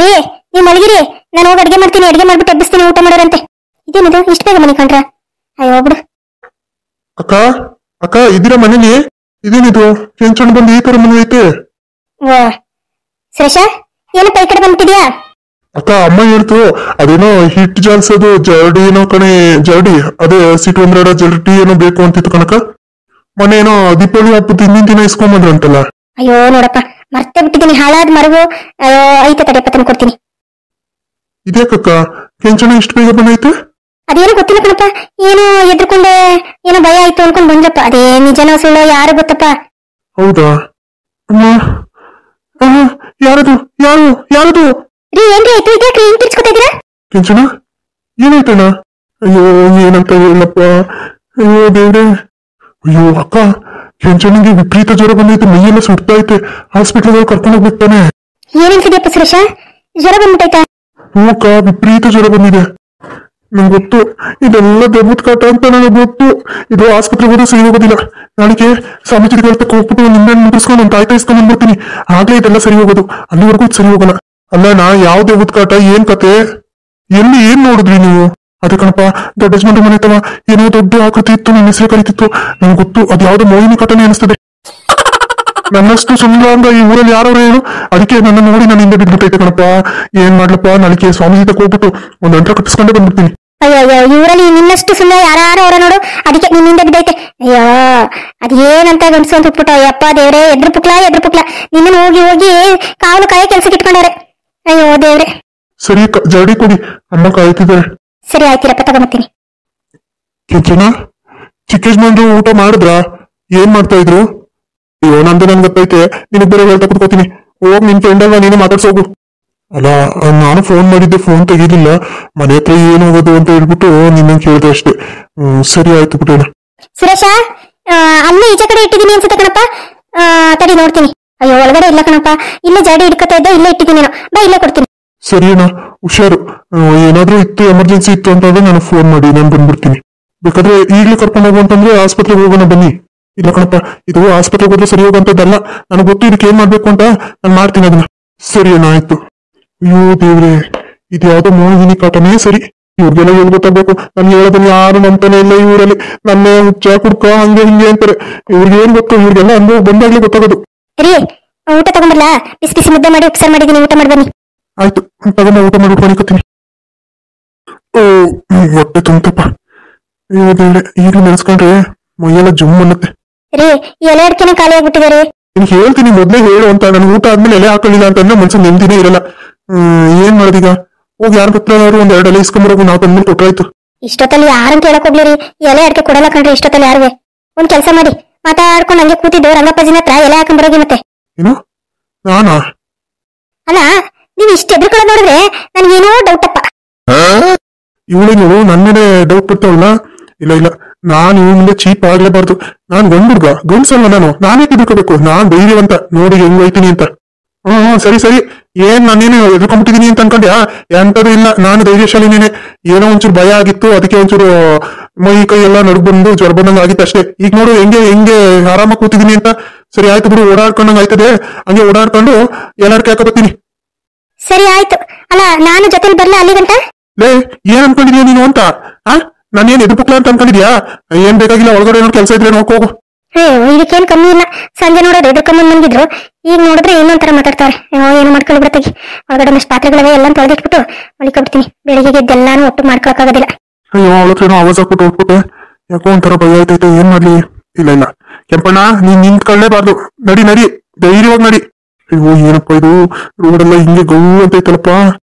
ರೀ, ನೀವ್ ಮಲಗಿರಿ, ನಾನು ಹೋಗಿ ಅಡ್ಗೆ ಮಾಡ್ತೀನಿ. ಅಡ್ಗೆ ಮಾಡ್ಬಿಟ್ಟು ಎಬ್ಬಿಸ್ತೀನಿ, ಊಟ ಮಾಡೋರಂತೆ. ಇದೇನಿದು ಇಷ್ಟ ಬೇಗ ಮನೆ ಕಂಡ್ರ? ಅಯ್ಯೋ ಬಿಡು. ಅಕ್ಕ ಅಕ್ಕ ಇದೀರ ಮನೇಲಿ? ಇದೇನಿದು ಕೆಂಚಣ್ಣ ಬಂದು ಈ ತರ ಮನೆ ಐತೆ? ಓ ಸುರೇಶ, ಏನಪ್ಪ ಈ ಕಡೆ ಬಂದ್ಬಿಟ್ಟಿದ್ಯಾ? ಅಕ್ಕ ಅಮ್ಮ ಹೇಳ್ತು ಅದೇನೋ ಹಿಟ್ ಜಾಲ್ಸೋದು ಜರಡಿ ಏನೋ ಕಣೆ, ಜರಡಿ ಅದೇ ಸಿಟ್ಟು ಒಂದೆರಡ ಜರಡಿ ಏನೋ ಬೇಕು ಅಂತಿತ್ತು ಕಣಕ. ಮೊನ್ನೆ ಏನೋ ದೀಪಾವಳಿ ಹಬ್ಬದ ಹಿಂದಿನ ದಿನ ಇಸ್ಕೊಂಬಂದ್ರು ಅಂತಲ್ಲ. ಅಯ್ಯೋ ನೋಡಪ್ಪ, ಮರ್ತೇ ಬಿಟ್ಟಿದ್ದೀನಿ. ಹಾಳಾದ್ ಮರಗು ಅಯ್ಯೋ ಐತೆ, ತಡೆಯಪ್ಪ ತಂದು ಕೊಡ್ತೀನಿ. ಇದ್ಯಾಕಕ್ಕ ಕೆಂಚಣ್ಣ ಇಷ್ಟು ಬೇಗ ಬಂದೈತೆ? ಅದೇನು ಗೊತ್ತಿಲ್ಲ ಕಣಪ್ಪ, ಏನೋ ಎದ್ರಕೊಂಡೆ, ಏನೋ ಭಯ ಆಯ್ತು ಅನ್ಕೊಂಡ್ ಬಂದ್ರಪ್ಪ. ಅದೇ ನಿಜನೋ ಸುಳ್ಳೋ ಯಾರು ಗೊತ್ತಪ್ಪ. ಹೌದಾ ಅಮ್ಮ? ಯಾರದು ಯಾರು ಯಾರದು? ರೀ ಏನ್ರಿ ಆಯ್ತು? ಇದ್ಯಾಕ್ರಿ ಹಿಂಗ್ ತಿರ್ಚ್ಕೊತಾ ಇದೀರಾ? ಕೆಂಚಣ್ಣ ಏನಾಯ್ತಣ್ಣ? ಅಯ್ಯೋ ಏನಂತ ಹೇಳಪ್ಪ. ಅಯ್ಯೋ ದೇವ್ರೆ. ಅಯ್ಯೋ ಅಕ್ಕ, ಕೆಂಚಣ್ಣಗೆ ವಿಪರೀತ ಜ್ವರ ಬಂದೈತೆ, ಮೈಯೆಲ್ಲ ಸುಡ್ತಾ ಐತೆ. ಹಾಸ್ಪಿಟಲ್ ಕರ್ಕೊಂಡು ಹೋಗ್ಬಿಡ್ತಾನೆ. ಏನೇನ್ತಿದ್ಯಪ್ಪ ಸುರೇಶ, ಜ್ವರ ಬಂದ್ಬಿಟ್ಟೈತಾ? ಹ್ಞೂ ಅಕ್ಕ, ವಿಪರೀತ ಜ್ವರ ಬಂದಿದೆ. ನಂಗೆ ಗೊತ್ತು ಇದೆಲ್ಲ ದೆಬ್ಬದ ಕಾಟ ಅಂತ ನನಗೆ ಗೊತ್ತು. ಇದು ಆಸ್ಪತ್ರೆಗೆ ಹೋದ್ರೆ ಸರಿ ಹೋಗೋದಿಲ್ಲ. ನಾಳೆಗೆ ಸ್ವಾಮೀಜಿಗಳ ತಕ್ಕ ಹೋಗ್ಬಿಟ್ಟು ನಿಂಬೆಹಣ್ಣು ಮುಗಿಸ್ಕೊಂಡು ಒಂದು ತಾಯ್ತ ಇಸ್ಕೊಂಡ್ ಬಂದ್ಬಿಡ್ತೀನಿ. ಆಗ್ಲೇ ಇದೆಲ್ಲ ಸರಿ ಹೋಗೋದು. ಅಲ್ಲಿವರೆಗೂ ಇದು ಸರಿ ಹೋಗಲ್ಲ. ಅಲ್ಲ ನಾ ಯಾವ ದೆಬ್ಬದ ಕಾಟ, ಏನ್ ಕತೆ, ಎಲ್ಲಿ ಏನ್ ನೋಡಿದ್ರಿ ನೀವು? ಅದೇ ಕಣಪ್ಪ, ದೊಡ್ಡ ಯಜಮಾನ್ರ ಮನೆ ತವ ಏನೋ ದೊಡ್ಡ ಆಕೃತಿ ಇತ್ತು, ನನ್ನ ಹೆಸರು ಕರೀತಿತ್ತು. ನಂಗೆ ಗೊತ್ತು ಅದು ಯಾವ್ದೋ ಮೋಹಿನಿ ಕಾಟನೇ ಅನಿಸ್ತದೆ. ನನ್ನಷ್ಟು ಸುಂದರ ಅಂದ ಈ ಊರಲ್ಲಿ ಯಾರವ್ರು ಹೇಳು? ಅದಕ್ಕೆ ನನ್ನ ನೋಡಿ ನಾನು ಹಿಂದೆ ಬಿದ್ಬಿಟ್ಟೈತೆ ಕಣಪ್ಪ. ಏನ್ ಮಾಡ್ಲಪ್ಪ, ನಾಳೆಗೆ ಸ್ವಾಮೀಜಿ ತಕ್ಕ ಹೋಗ್ಬಿಟ್ಟು ಒಂದ್ ಅಂತರ ಕಟ್ಟಿಸ್ಕೊಂಡೇ ಬಂದ್ಬಿಡ್ತೀನಿ. ಅಯ್ಯೋ ಅಯ್ಯೋ, ಇವರಲ್ಲಿ ನಿನ್ನಷ್ಟು ಸುಂದರ ಯಾರು ಅವರ ನೋಡು, ಅದಕ್ಕೆ ನಿನ್ನಿಂದ ಬಿದ್ದೈತೆ. ಅಯ್ಯೋ ಅದೇನಂತ ಗಂಡಸು ಅಂತ ಉಟ್ಬಿಟ್ಟು, ಅಯ್ಯಪ್ಪ ದೇವ್ರೆ, ಎದ್ರ ಪುಕ್ಲ ನಿನ್ನ ಹೋಗಿ ಹೋಗಿ ಕಾವಲು ಕಾಯ ಕೆಲ್ಸಕ್ಕೆ ಇಟ್ಕೊಂಡವ್ರೆ. ಅಯ್ಯೋ ದೇವ್ರೆ. ಸರಿ ಜರಡಿ ಕೊಡಿ, ಅಮ್ಮ ಕಾಯ್ತಿದ್ದಾರೆ. ಸರಿ ಆಯ್ತಿರಪ್ಪ, ತಗೊಂಬತ್ತೀನಿ. ಕೆಂಚಣ್ಣ, ಚಿಕ್ಕ ಯಜಮಾನ್ರು ಊಟ ಮಾಡಿದ್ರಾ? ಏನ್ ಮಾಡ್ತಾ ಇದ್ರು? ಅಯ್ಯೋ ನಂದು ನನ್ ಗೊತ್ತೈತೆ, ನಿನಗ್ ಬೇರೆ ಹೇಳ್ತಾ ಕುತ್ಕೋತೀನಿ. ಹೋಗ್ ನಿನ್ ಫ್ರೆಂಡ್ ಅಲ್ವಾ, ನೀನು ಮಾತಾಡ್ಸೋಗು. ಅಲ್ಲ, ನಾನು ಫೋನ್ ಮಾಡಿದ್ದೆ, ಫೋನ್ ತೆಗೀಲಿಲ್ಲ. ಮನೆ ಹತ್ರ ಏನ್ ಹೋಗೋದು ಅಂತ ಹೇಳ್ಬಿಟ್ಟು ನಿನ್ನ ಕೇಳಿದೆ ಅಷ್ಟೇ. ಸರಿ ಆಯ್ತು ಬಿಟ್ಟೇನ. ಸುರೇಶ, ಅಲ್ಲೇ ಈಚೆ ಕಡೆ ಇಟ್ಟಿದ್ದೀನಿ ಅನ್ಸುತ್ತೆ ಕಣಪ್ಪ. ತಡಿ ನೋಡ್ತೀನಿ. ಅಯ್ಯೋ ಒಳಗಡೆ ಇಲ್ಲ ಕಣಪ್ಪ, ಇಲ್ಲೇ ಜಡಿ ಹಿಡ್ಕೊತಾ ಇದ್ದೆ, ಇಲ್ಲೇ ಇಟ್ಟಿದ್ದೀನಿ. ಬಾ, ಇಲ್ಲೇ ಕೊಡ್ತೀನಿ. ಸರಿ ಅಣ್ಣ, ಹುಷಾರು. ಏನಾದ್ರೂ ಇತ್ತು, ಎಮರ್ಜೆನ್ಸಿ ಇತ್ತು ಅಂತಂದ್ರೆ ನಾನು ಫೋನ್ ಮಾಡಿ ನಾನು ಬಂದ್ಬಿಡ್ತೀನಿ. ಬೇಕಾದ್ರೆ ಈಗ್ಲೇ ಕರ್ಕೊಂಡು ಹೋಗು ಅಂತಂದ್ರೆ ಆಸ್ಪತ್ರೆಗೆ ಹೋಗೋಣ ಬನ್ನಿ. ಇಲ್ಲ ಕಣಪ್ಪ, ಇದು ಆಸ್ಪತ್ರೆಗೆ ಹೋದ್ರೆ ಸರಿ ಹೋಗಂತದ್ದಲ್ಲ. ನನಗೆ ಗೊತ್ತು ಇದಕ್ಕೆ ಏನ್ ಮಾಡ್ಬೇಕು ಅಂತ. ನಾನು ಮಾಡ್ತೀನಿ ಅದನ್ನ. ಸರಿ ಅಣ್ಣ, ಆಯ್ತು. ಅಯ್ಯೋ ದೇವ್ರೆ, ಇದು ಯಾವ್ದೋ ಮೋಹಿನಿ ಕಾಟನೇ ಸರಿ. ಇವ್ರಿಗೆಲ್ಲ ಏನ್ ಗೊತ್ತಾಗ್ಬೇಕು? ನಾನು ಹೇಳೋದನ್ನ ಯಾರು ನಂತಾನೆ ಇಲ್ಲ ಈ ಊರಲ್ಲಿ. ನನ್ನೇ ಹುಚ್ಚ ಕುಡ್ಕ ಹಂಗೆ ಹಿಂಗೆ ಅಂತಾರೆ. ಇವ್ರಿಗೆ ಏನ್ ಗೊತ್ತು? ಇವ್ರಿಗೆಲ್ಲ ಅನುಭವ ಬಂದಾಗ್ಲೇ ಗೊತ್ತಾಗೋದು. ರೀ, ಊಟ ತಗೊಂಬರ್ಲ? ಬಿಸಿ ಬಿಸಿ ಮುದ್ದೆ ಮಾಡಿ ಉಪ್ಸಾರು ಮಾಡಿದ್ದೀನಿ, ಊಟ ಮಾಡಿ ಬನ್ನಿ. ಆಯ್ತು, ತಗೊಂಡ ಊಟ ಮಾಡಿ ಮಣಿಕತ್ತೀನಿ. ಓ ಹೊಟ್ಟೆ ತುಂಬತಪ್ಪ. ಅಯ್ಯೋ ದೇವ್ರೆ, ಈಗ ನೆನೆಸ್ಕೊಂಡ್ರೆ ಮೈಯೆಲ್ಲ ಜುಮ್ ಅನ್ನತ್ತೆ. ರೀ, ಎಲೆ ಅಡಿಕೆನೆ ಖಾಲಿ ಆಗ್ಬಿಟ್ಟಿದ್ದಾರೆ. ನೀನ್ ಹೇಳ್ತೀನಿ ಮೊದ್ಲೇ ಹೇಳು ಅಂತ. ನನ್ ಊಟ ಆದ್ಮೇಲೆ ಎಲೆ ಹಾಕೊಳ್ಳಿಲ್ಲ ಅಂತಂದ್ರೆ ಮನ್ಸನ್ ನೆಮ್ಮದಿನೇ ಇರಲ್ಲ. ಏನ್ ಮಾಡೋದೀಗ? ಹೋಗಿ ಯಾರ ಗೊತ್ತಾದ್ರು ಒಂದ್ 2 ಎಲೆ ಇಸ್ಕೊಂಬರೋದು, ನಾವು ತಂದ್ಮೇಲೆ ಕೊಟ್ರಾಯ್ತು. ಇಷ್ಟೊತ್ತಲ್ಲಿ ಯಾರಂತ ಹೇಳಕ್ ಹೋಗ್ಲಿರಿ, ಎಲೆ ಅಡಿಕೆ ಕೊಡಲ್ಲ ಕಣ್ರಿ ಇಷ್ಟೊತ್ತಲ್ಲಿ ಯಾರುವೆ. ಒಂದ್ ಕೆಲಸ ಮಾಡಿ, ಮಾತಾಡ್ಕೊಂಡು ಹಂಗೆ ಕೂತಿದ್ದು ರಂಗಪ್ಪಜಿನ ಹತ್ರ ಎಲೆ ಹಾಕೊಂಡ್ಬರೋಗಿ. ಮತ್ತೆ ಏನು? ನಾನಾ? ಅಲ್ಲ, ನೀವ್ ಇಷ್ಟ ಎದ್ರುಕೊಳ್ಳೋದು ನೋಡಿದ್ರೆ ನನ್ಗೇನೋ ಡೌಟಪ್ಪ. ಇವಳೇನು ನನ್ನ ಮೇಲೆ ಡೌಟ್ ಪಡ್ತಾವಲ್ಲ? ಇಲ್ಲ ಇಲ್ಲ, ನಾನು ಇವ್ ಮುಂದೆ ಚೀಪ್ ಆಗ್ಲೇಬಾರ್ದು. ನಾನ್ ಗಂಡುಡ್ಗ, ಗಂಡ್ಸಲ್ಲ ನಾನು. ನಾನೇ ತಿಳ್ಕೋಬೇಕು. ನಾನ್ ಧೈರ್ಯವಂತ, ನೋಡಿ ಹೆಂಗ್ ಹೋಯ್ತೀನಿ ಅಂತ. ಸರಿ ಸರಿ. ಏನ್ ನಾನೇನು ಎದ್ಕೊಂಡ್ಬಿಟ್ಟಿದೀನಿ ಅಂತ ಅನ್ಕೊಂಡ್ಯಾ? ಎಂತದೂ ಇಲ್ಲ, ನಾನು ಧೈರ್ಯಶಾಲಿನೇನೆ. ಏನೋ ಒಂಚೂರು ಭಯ ಆಗಿತ್ತು, ಅದಕ್ಕೆ ಒಂಚೂರು ಮೈ ಕೈ ಎಲ್ಲ ನಡುಗ್ ಬಂದು ಜ್ವರ ಬಂದಂಗ ಆಗಿತ್ತು ಅಷ್ಟೇ. ಈಗ ನೋಡು ಹೆಂಗೆ ಹೆಂಗೆ ಆರಾಮಾಗಿ ಕೂತಿದೀನಿ ಅಂತ. ಸರಿ ಆಯ್ತು ಬಿಡು, ಓಡಾಡ್ಕೊಂಡಂಗ ಆಯ್ತದೆ. ಹಂಗೆ ಓಡಾಡ್ಕೊಂಡು ಎಲ್ಲಾರ್ಕೆ ಹಾಕಬತ್ತೀನಿ. ಸರಿ ಆಯ್ತು. ಅಲ್ಲ, ನಾನು ಜೊತೆಲಿ ಬರ್ಲಾ ಅಲ್ಲಿ ಗಂಟ? ಲೇ, ಏನ್ ಅನ್ಕೊಂಡಿದೀಯ ನೀನು ಅಂತ? ನಾನೇನ್ ಎದುರು ಪುಕ್ಲ ಅಂತ ಅನ್ಕೊಂಡಿದ್ಯಾ? ಏನ್ ಬೇಕಾಗಿಲ್ಲ, ಒಳಗಡೆ ಏನೋ ಕೆಲಸ ಇದ್ರೆ ನೋಡ್ಕೋ ಹೋಗು. ಇದಕ್ಕೇನ್ ಕಮ್ಮಿ ಇಲ್ಲ. ಸಂಜೆ ನೋಡೋದು ಎದುರ್ಕೊಂಬಂದ್ ಮನ್ಗಿದ್ರು, ಈಗ ನೋಡಿದ್ರೆ ಇನ್ನೊಂಥರ ಮಾತಾಡ್ತಾರೆ. ಏನು ಮಾಡ್ಕೊಳ್ಳಿ ಬಿಡತ್ತಾಗಿ. ಒಳಗಡೆ ಒಂದಷ್ಟು ಪಾತ್ರೆಗಳವೆ ಎಲ್ಲ ತೊಳೆದಿಟ್ಬಿಟ್ಟು ಮಲಿಕೊಂಡ್ಬಿಡ್ತೀನಿ. ಬೆಳಿಗ್ಗೆ ಎದ್ದೆಲ್ಲಾನು ಒಟ್ಟು ಮಾಡ್ಕೊಳಕ್ಕಾಗೋದಿಲ್ಲ. ಅಯ್ಯೋ, ಅವಳ ಹತ್ರ ಏನೋ ಆವಾಜ್ ಹಾಕ್ಬಿಟ್ಟು ಹೋಗ್ಬಿಟ್ಟೆ. ಯಾಕೋ ಒಂಥರ ಭಯ ಆಯ್ತೈತೆ, ಏನ್ ಮಾಡ್ಲಿ? ಇಲ್ಲ ಇಲ್ಲ ಕೆಂಪಣ್ಣ, ನೀನ್ ನಿಂತ್ಕೊಳ್ಳೇಬಾರ್ದು. ನಡಿ ನಡಿ, ಧೈರ್ಯವಾಗಿ ನಡಿ. ಅಯ್ಯೋ ಏನಪ್ಪ ಇದು, ರೋಡೆಲ್ಲ ಹಿಂಗೆ ಗೌ ಅಂತೈತಲ್ಲಪ್ಪ.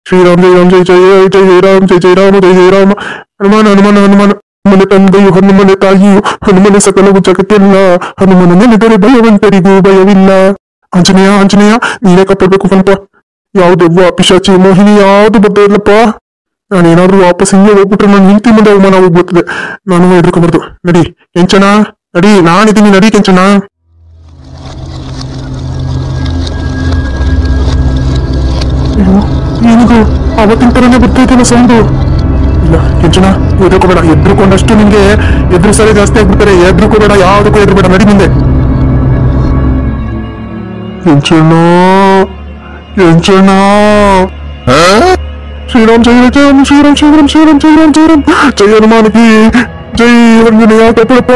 ಶ್ರೀರಾಮ್ ಜೈ ರಾಮ್ ಜೈ ಜಯ ಜೈ ಜೈ ರಾಮ್ ಜೈ ಜೈ ರಾಮ ಜೈ ಜೈ ರಾಮ. ಹನುಮಾನ ಹನುಮಾನ ಹನುಮಾನ, ಹನುಮನೆ ತಂದೆಯು ಹನುಮನೆ ತಾಯಿಯು ಹನುಮನೆ ಸಕಲವು ಜಗತ್ತೆಲ್ಲ. ಹನುಮನ ನೆನೆದರೆ ಭಯವಂತರಿಗೂ ಭಯವಿಲ್ಲ. ಆಂಜನೇಯ ಆಂಜನೇಯ, ನೀನೇ ಕಾಪಾಡ್ಬೇಕು ಕಣಪ್ಪ. ಯಾವ್ದೆವ್ವ ಪಿಶಾಚಿ ಮೋಹಿನಿ ಯಾವ್ದು ಬದ್ದ ಇಲ್ಲಪ್ಪ. ನಾನೇನಾದ್ರೂ ವಾಪಸ್ ಹಿಂಗೆ ಹೋಗ್ಬಿಟ್ರೆ ನಾನು ಹಿಂತಿ ಮುಂದೆ ಅವಮಾನ ಹೋಗ್ಬಿಡ್ತದೆ. ನಾನು ಹೆದರ್ಕೊಬಾರ್ದು. ನಡಿ ಕೆಂಚಣ್ಣ, ನಡಿ, ನಾನಿದ್ದೀನಿ, ನಡಿ ಕೆಂಚಣ್ಣ. ಏನಿದು ಅವತ್ತಿನ ತರನೇ ಬರ್ತೈತಲ್ಲ ಸೌಂಡು? ಇಲ್ಲ ಕೆಂಚಣ್ಣ, ಹೆದರ್ಕೋಬೇಡ. ಎದ್ರುಕೊಂಡಷ್ಟು ನಿಮ್ಗೆ ಎದುರು ಸರಿ ಜಾಸ್ತಿ ಆಗ್ಬಿಡ್ತಾರೆ. ಎದ್ರುಕೋಬೇಡ, ಯಾವ್ದಕ್ಕೂ ಎದ್ರುಬೇಡ, ನಡಿ ಮುಂದೆ. ಕೆಂಚಣ್ಣ ಕೆಂಚಣ್ಣ, ಶ್ರೀರಾಮ್ ಜೈ ಜಯ ಶ್ರೀರಾಮ್ ಶ್ರೀರಾಮ್ ಶ್ರೀರಾಮ್ ಶ್ರೀರಾಮ್ ಶ್ರೀರಾಮ್ ಜೈ ಹನುಮಾನಕಿ ಜೈ ಆಂಜನೇಯ ಕಾಪಾಡಪ್ಪ.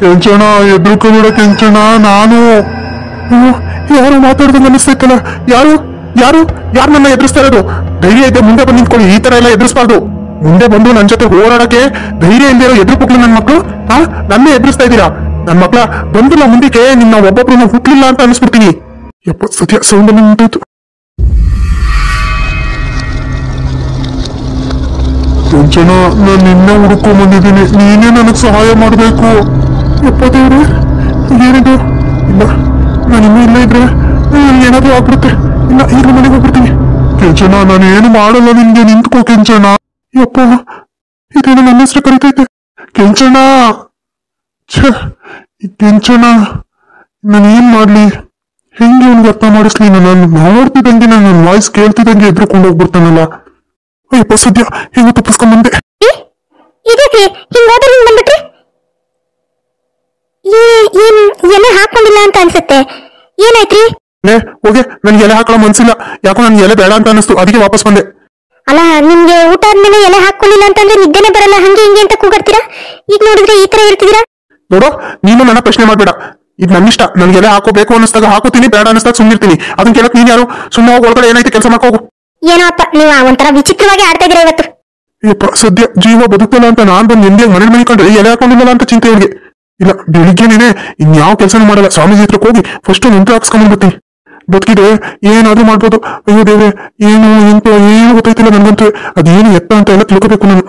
ಕೆಂಚಣ್ಣ ಎದ್ರುಕೋಬೇಡ ಕೆಂಚಣ್ಣ. ನಾನು ಯಾರು ಮಾತಾಡ್ದಂಗ ಅನಿಸ್ತೈತಲ್ಲ. ಯಾರು ಯಾರು ಯಾರು ನನ್ನ ಎದುರಿಸ್ತಾ ಇರೋದು? ಧೈರ್ಯ ಇದ್ದೆ ಮುಂದೆ ಬಂದು ನಿಂತ್ಕೊಳ್ಳಿ. ಈ ತರ ಎಲ್ಲ ಎದುರಿಸಬಾರ್ದು. ಮುಂದೆ ಬಂದು ನನ್ನ ಜೊತೆ ಹೋರಾಡಕ್ಕೆ ಧೈರ್ಯ ಇಲ್ದಿರೋ ಎದುರು ಮಕ್ಳು ನನ್ನ ಮಕ್ಳು ನನ್ನೇ ಎದುರಿಸ್ತಾ ಇದ್ದೀರಾ? ನನ್ನ ಮಕ್ಳ ಬಂದಿಲ್ಲ ಮುಂದಕ್ಕೆ, ನಿನ್ನ ಒಬ್ಬೊಬ್ರು ಹುಟ್ಲಿಲ್ಲ ಅಂತ ಅನಿಸ್ಬಿಡ್ತೀನಿ. ಯಪ್ಪ ಸತ್ಯ, ಸೌಂಡ್ ನಿಂತಾಯ್ತು. ಕೆಂಚಣ್ಣ, ನಾನು ನಿನ್ನೆ ಹುಡ್ಕೊಂಡ್ ಬಂದಿದ್ದೀನಿ. ನೀನೇ ನನಗ್ ಸಹಾಯ ಮಾಡ್ಬೇಕು. ಯಪ್ಪ ದೇವ್ರೆ, ಏನಿದು? ಇಲ್ಲ, ನಾನು ಇನ್ನೂ ಇಲ್ಲ ಇದ್ರೆ ಏನಾದ್ರೂ ಆಗ್ಬಿಡುತ್ತೆ. ಇಲ್ಲ, ಈಗ ಮನೆಗೆ ಹೋಗ್ಬಿಡ್ತೀನಿ. ಕೆಂಚಣ್ಣ, ನಾನು ಏನು ಮಾಡಲ್ಲ, ನಿನ್ಗೆ ನಿಂತ್ಕೋ ಕೆಂಚಣ್ಣ. ಯಪ್ಪ, ಇದೇನು ನನ್ನ ಹೆಸರು ಕರಿತೈತೆ. ಕೆಂಚಣ್ಣ, ಕೆಂಚಣ್ಣ, ನಾನು ಏನ್ ಮಾಡ್ಲಿ? ಹೆಂಗೆ ಅವ್ನಿಗೆ ಅರ್ಥ ಮಾಡಿಸ್ಲಿ? ನಾನು ನೋಡ್ತಿದ್ದಂಗೆ, ನನ್ನ ವಾಯ್ಸ್ ಕೇಳ್ತಿದ್ದಂಗೆ ಎದ್ರುಕೊಂಡು ಹೋಗ್ಬಿಡ್ತಾನಲ್ಲ. ಅಯ್ಯಪ್ಪ ಸದ್ಯ ಹೆಂಗ ತಪ್ಪಿಸ್ಕೊಂಡ್ ಬಂದೆ. ಇದಕ್ಕೆ ಹಿಂಗಾದ್ರೆ ಹಿಂಗ್ ಬಂದ್ಬಿಟ್ರಿ? ಎಲೆ ಹಾಕೊಂಡಿಲ್ಲ ಅಂತ ಅನ್ಸುತ್ತೆ. ಏನಾಯ್ತ್ರಿ? ಹೋಗೆ, ನನ್ಗೆ ಎಲೆ ಹಾಕೊಳ್ಳೋ ಮನ್ಸಿಲ್ಲ. ಯಾಕೋ ನನ್ಗೆ ಎಲೆ ಬೇಡ ಅಂತ ಅನಿಸ್ತು, ಅದಕ್ಕೆ ವಾಪಸ್ ಬಂದೆ. ಅಲ್ಲ, ನಿಮ್ಗೆ ಊಟ ಆದ್ಮೇಲೆ ಎಲೆ ಹಾಕೊಂಡಿಲ್ಲ ಅಂತಂದ್ರೆ ನಿದ್ದೆನೆ ಬರಲ್ಲ, ಹಂಗೆ ಹಿಂಗೆ ಅಂತ ಕೂಗಾಡ್ತೀರಾ. ಈಗ ನೋಡಿದ್ರೆ ಈ ತರ ಹೇಳ್ತಿದ್ದೀರಾ. ನೋಡೋ, ನೀನು ನನ್ನ ಪ್ರಶ್ನೆ ಮಾಡ್ಬೇಡ. ಇದು ನನ್ನ ಇಷ್ಟ. ನನ್ಗೆ ಎಲೆ ಹಾಕೋಬೇಕು ಅನ್ನಿಸ್ದಾಗ ಹಾಕೋತೀನಿ, ಬೇಡ ಅನ್ನಿಸ್ದಾಗ ಸುಮ್ಮನಿರ್ತೀನಿ. ಅದನ್ನ ಕೇಳಕ್ ನೀನ್ ಯಾರು? ಸುಮ್ಮನೆ ಹೋಗಿ ಒಳಗಡೆ ಏನೈತೆ ಕೆಲಸ ಮಾಡ್ಕೋಗು. ಏನೋ ಅಪ್ಪ, ನೀವು ಒಂಥರ ವಿಚಿತ್ರವಾಗಿ ಆಡ್ತಾ ಇದ್ದೀರಾ ಇವತ್ತು. ಯಪ್ಪ ಸದ್ಯ ಜೀವ ಬದುಕಲ್ಲ ಅಂತ ನಾನ್ ಬಂದು ನಿಂದೆ ಮನೆ ಕಂಡ್ರೆ ಎಲೆ ಹಾಕೊಂಡಿಲ್ಲ ಅಂತ ಚಿಂತೆ ಅವ್ರಿಗೆ. ಇಲ್ಲ, ಬೆಳಿಗ್ಗೆನೇನೆ ಇನ್ಯಾವ ಕೆಲಸನೂ ಮಾಡಲ್ಲ. ಸ್ವಾಮೀಜಿ ಹತ್ರಕ್ಕೆ ಹೋಗಿ ಫಸ್ಟ್ ಮಂತ್ರ ಹಾಕ್ಸ್ಕೊಂಡ್ಬರ್ತೀನಿ. ಬದುಕಿದ್ರೆ ಏನಾದ್ರೂ ಮಾಡ್ಬೋದು. ಅಯ್ಯೋ ದೇವ್ರೆ, ಏನು ಎಂತ ಏನು ಗೊತ್ತೈತಿಲ್ಲ ನನ್ಗಂತೂ. ಅದೇನು ಎತ್ತ ಅಂತ ಎಲ್ಲ ತಿಳ್ಕೋಬೇಕು ನಾನು.